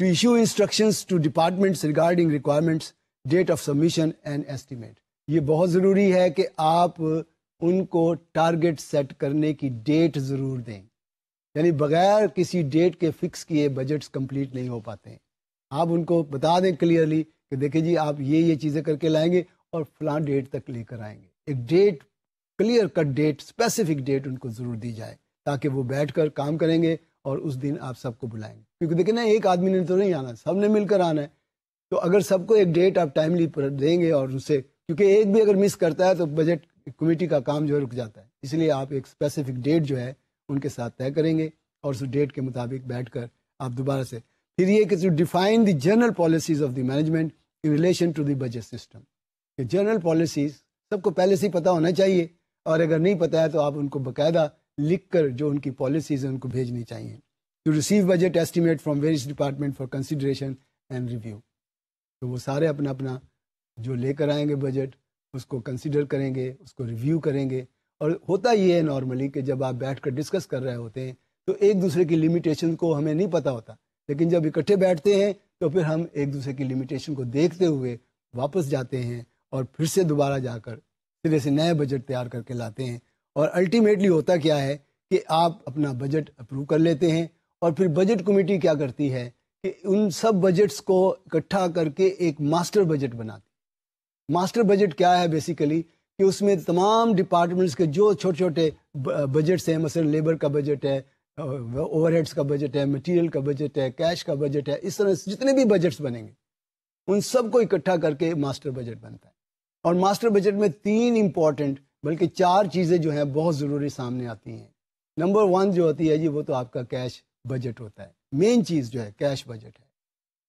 To issue instructions to departments regarding requirements, date of submission and estimate. یہ بہت ضروری ہے کہ آپ ان کو ٹارگٹ سیٹ کرنے کی ڈیٹ ضرور دیں. یعنی بغیر کسی ڈیٹ کے فکس کیے بجٹس کمپلیٹ نہیں ہو پاتے ہیں. آپ ان کو بتا دیں کلیئرلی کہ دیکھیں جی آپ یہ چیزیں کر کے لائیں گے اور فلاں ڈیٹ تک لے کر آئیں گے. ایک date, clear cut date, specific date ان کو ضرور دی جائے تاکہ وہ بیٹھ کر کام کریں گے اور اس دن آپ سب کو بلائیں گے. کیونکہ دیکھیں نا، ایک آدمی نے تو نہیں آنا، سب نے مل کر آنا ہے. تو اگر سب کو ایک ڈیٹ آپ ٹائملی پر دیں گے اور اس سے، کیونکہ ایک بھی اگر مس کرتا ہے تو بجٹ کمیٹی کا کام جو ہے رک جاتا ہے. اس لیے آپ ایک اسپیسیفک ڈیٹ جو ہے ان کے ساتھ طے کریں گے اور اس ڈیٹ کے مطابق بیٹھ کر آپ دوبارہ سے. پھر یہ کہ define the general policies of the management in relation to the budget system. کہ جنرل پالیسیز سب کو پہلے سے ہی پتہ ہونا چاہیے، اور اگر نہیں پتہ ہے تو آپ ان کو باقاعدہ لکھ کر جو ان کی پالیسیز ہیں ان کو بھیجنی چاہیے. To receive budget estimate from various department for consideration and review. تو وہ سارے اپنا اپنا جو لے کر آئیں گے بجٹ، اس کو کنسیڈر کریں گے، اس کو ریویو کریں گے. اور ہوتا یہ ہے نارملی کہ جب آپ بیٹھ کر ڈسکس کر رہے ہوتے ہیں تو ایک دوسرے کی لمیٹیشن کو ہمیں نہیں پتہ ہوتا، لیکن جب اکٹھے بیٹھتے ہیں تو پھر ہم ایک دوسرے کی لمیٹیشن کو دیکھتے ہوئے واپس جاتے ہیں اور پھر سے دوبارہ جا کر سرے سے نئے بجٹ تیار کر کے لاتے ہیں. اور الٹیمیٹلی ہوتا کیا ہے کہ آپ اپنا بجٹ اپروو کر لیتے ہیں، اور پھر بجٹ کمیٹی کیا کرتی ہے کہ ان سب بجٹس کو اکٹھا کر کے ایک ماسٹر بجٹ بناتی. ماسٹر بجٹ کیا ہے بیسیکلی کہ اس میں تمام ڈپارٹمنٹس کے جو چھوٹے چھوٹے بجٹس ہیں، مثلا لیبر کا بجٹ ہے، اوور ہیڈس کا بجٹ ہے، مٹیریل کا بجٹ ہے، کیش کا بجٹ ہے، اس طرح جتنے بھی بجٹس بنیں گے ان سب کو اکٹھا کر کے ماسٹر بجٹ بنتا ہے. اور ماسٹر بجٹ میں 3 امپورٹنٹ بلکہ 4 چیزیں جو ہیں بہت ضروری سامنے آتی ہیں. نمبر 1 جو ہوتی ہے جی وہ تو آپ کا کیش بجٹ ہوتا ہے، مین چیز جو ہے کیش بجٹ ہے.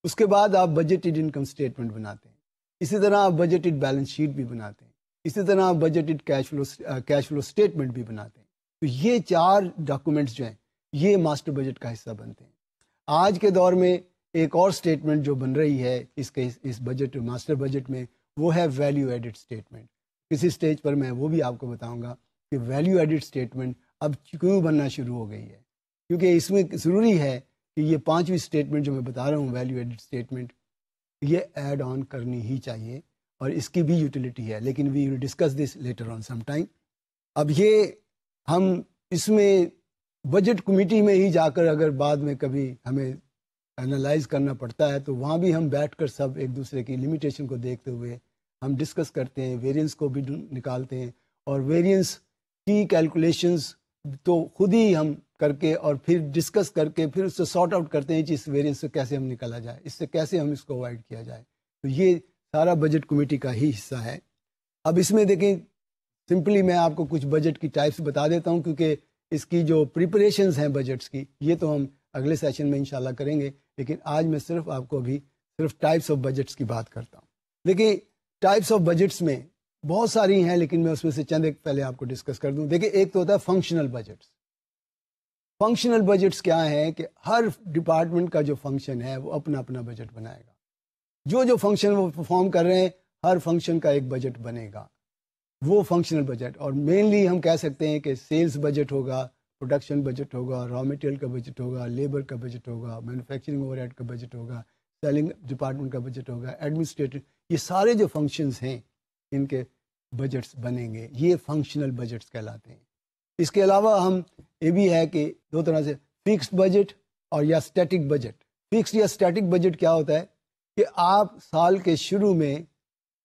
اس کے بعد آپ بجٹڈ انکم سٹیٹمنٹ بناتے ہیں، اسی طرح آپ بجٹڈ بیلنس شیٹ بھی بناتے ہیں، اسی طرح آپ بجٹڈ کیش فلو سٹیٹمنٹ بھی بناتے ہیں. تو یہ 4 ڈاکومنٹس جو ہیں یہ ماسٹر بجٹ کا حصہ بنتے ہیں. آج کے دور میں ایک اور سٹیٹمنٹ جو بن رہی ہے اس بجٹ ماسٹر بجٹ میں، وہ ہے ویلیو ایڈڈ سٹیٹمنٹ. کسی سٹیج پر میں وہ بھی آپ کو بتاؤں گا کہ ویلیو ایڈڈ سٹیٹمنٹ اب کیوں بننا شروع ہو گئی ہے. کیونکہ اس میں ضروری ہے کہ یہ 5ویں سٹیٹمنٹ جو میں بتا رہا ہوں ویلیو ایڈڈ سٹیٹمنٹ، یہ ایڈ آن کرنی ہی چاہیے اور اس کی بھی یوٹیلیٹی ہے، لیکن we will discuss this later on some time. اب یہ ہم اس میں بجٹ کمیٹی میں ہی جا کر اگر بعد میں کبھی ہمیں انالائز کرنا پڑتا ہے تو وہاں بھی ہم بیٹھ کر سب ایک دوسرے کی لمیٹیشن کو دیکھتے ہوئے ہم ڈسکس کرتے ہیں، ویریئنس کو بھی نکالتے ہیں، اور ویریئنس کی کیلکولیشنز تو خود ہی ہم کر کے اور پھر ڈسکس کر کے پھر اس سے سارٹ آؤٹ کرتے ہیں کہ اس ویریئنس سے کیسے ہم نکالا جائے، اس سے کیسے ہم اس کو اوائڈ کیا جائے. تو یہ سارا بجٹ کمیٹی کا ہی حصہ ہے. اب اس میں دیکھیں سمپلی میں آپ کو کچھ بجٹ کی ٹائپس بتا دیتا ہوں، کیونکہ اس کی جو پریپریشنز ہیں بجٹس کی یہ تو ہم اگلے سیشن میں انشاءاللہ کریں گے، لیکن آج میں صرف آپ کو ابھی صرف ٹائپس آف بجٹس کی بات کرتا ہوں. دیکھیں ٹائپس آف بجٹس میں بہت ساری ہیں، لیکن میں اس میں سے چند ایک پہلے آپ کو ڈسکس کر دوں. دیکھیں ایک تو ہوتا ہے فنکشنل بجٹس. فنکشنل بجٹس کیا ہے کہ ہر ڈپارٹمنٹ کا جو فنکشن ہے وہ اپنا اپنا بجٹ بنائے گا. جو فنکشن وہ پرفارم کر رہے ہیں ہر فنکشن کا ایک بجٹ بنے گا، وہ فنکشنل بجٹ. اور مینلی ہم کہہ سکتے ہیں کہ سیلز بجٹ ہوگا، پروڈکشن بجٹ ہوگا، را مٹیریل کا بجٹ ہوگا، لیبر کا بجٹ ہوگا، مینوفیکچرنگ اوور ہیڈ کا بجٹ ہوگا، سیلنگ ڈپارٹمنٹ کا بجٹ ہوگا، ایڈمنسٹریٹو، یہ سارے جو فنکشنز ہیں ان کے بجٹس بنیں گے، یہ فنکشنل بجٹس کہلاتے ہیں. اس کے علاوہ ہم یہ بھی ہے کہ 2 طرح سے فکسڈ بجٹ اور یا اسٹیٹک بجٹ. فکسڈ یا اسٹیٹک بجٹ کیا ہوتا ہے کہ آپ سال کے شروع میں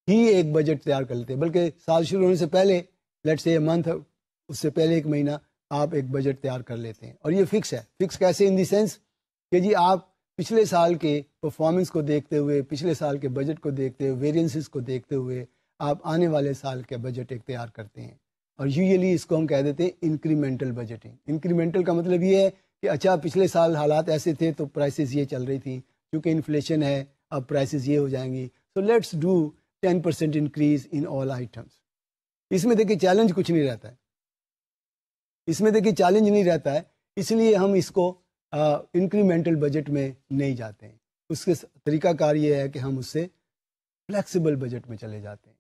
ہی ایک بجٹ تیار کر لیتے ہیں، بلکہ سال شروع ہونے سے پہلے لیٹس سے منتھ، اس سے پہلے 1 مہینہ آپ ایک بجٹ تیار کر لیتے ہیں، اور یہ فکس ہے. فکس کیسے؟ ان دی سینس کہ جی آپ پچھلے سال کے پرفارمنس کو دیکھتے ہوئے، پچھلے سال کے بجٹ کو دیکھتے ہوئے، ویریئنسز کو دیکھتے ہوئے آپ آنے والے سال کے بجٹ ایک تیار کرتے ہیں. اور یوزلی اس کو ہم کہہ دیتے ہیں انکریمنٹل بجٹنگ. انکریمنٹل کا مطلب یہ ہے کہ اچھا پچھلے سال حالات ایسے تھے تو پرائسز یہ چل رہی تھیں، کیونکہ انفلیشن ہے اب پرائسز یہ ہو جائیں گی، so let's do 10% increase in all items. اس میں دیکھیں چیلنج کچھ نہیں رہتا ہے، اس میں دیکھیں چیلنج نہیں رہتا ہے، اس لیے ہم اس کو انکریمنٹل بجٹ میں نہیں جاتے ہیں. اس کے طریقہ کار یہ ہے کہ ہم اس سے فلیکسیبل بجٹ میں چلے جاتے ہیں.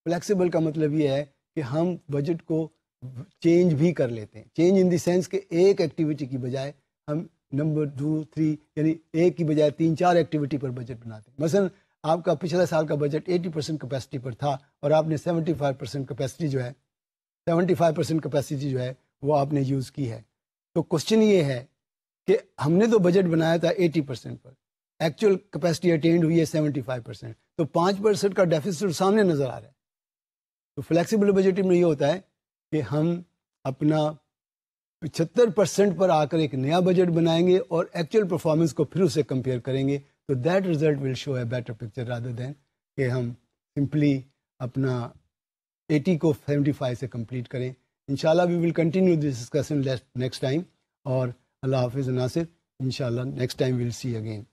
فلیکسیبل کا مطلب یہ ہے کہ ہم بجٹ کو چینج بھی کر لیتے ہیں. چینج ان دی سینس کہ ایک ایکٹیویٹی کی بجائے ہم نمبر 2 3 یعنی ایک کی بجائے 3 4 ایکٹیویٹی پر بجٹ بناتے ہیں. مثلا آپ کا پچھلے سال کا بجٹ 80% کیپیسٹی پر تھا اور آپ نے 75% کیپیسٹی جو ہے 75% کیپیسٹی جو ہے وہ آپ نے یوز کی ہے. تو کوشچن یہ ہے کہ ہم نے تو بجٹ بنایا تھا 80% پر, ایکچوئل کیپیسٹی اٹینڈ ہوئی ہے 75%, تو 5% کا ڈیفیسٹ سامنے نظر آ رہا ہے. تو فلیکسیبل بجٹنگ میں یہ ہوتا ہے کہ ہم اپنا 75% پر آ کر ایک نیا بجٹ بنائیں گے اور ایکچوئل پرفارمنس کو پھر اسے کمپیئر کریں گے, تو that result will show a better picture rather than کہ ہم سمپلی اپنا 80 کو 75 سے کمپلیٹ کریں. انشاءاللہ we will continue this discussion next time. اور اللہ حافظ ناصر, انشاءاللہ next time we'll see again.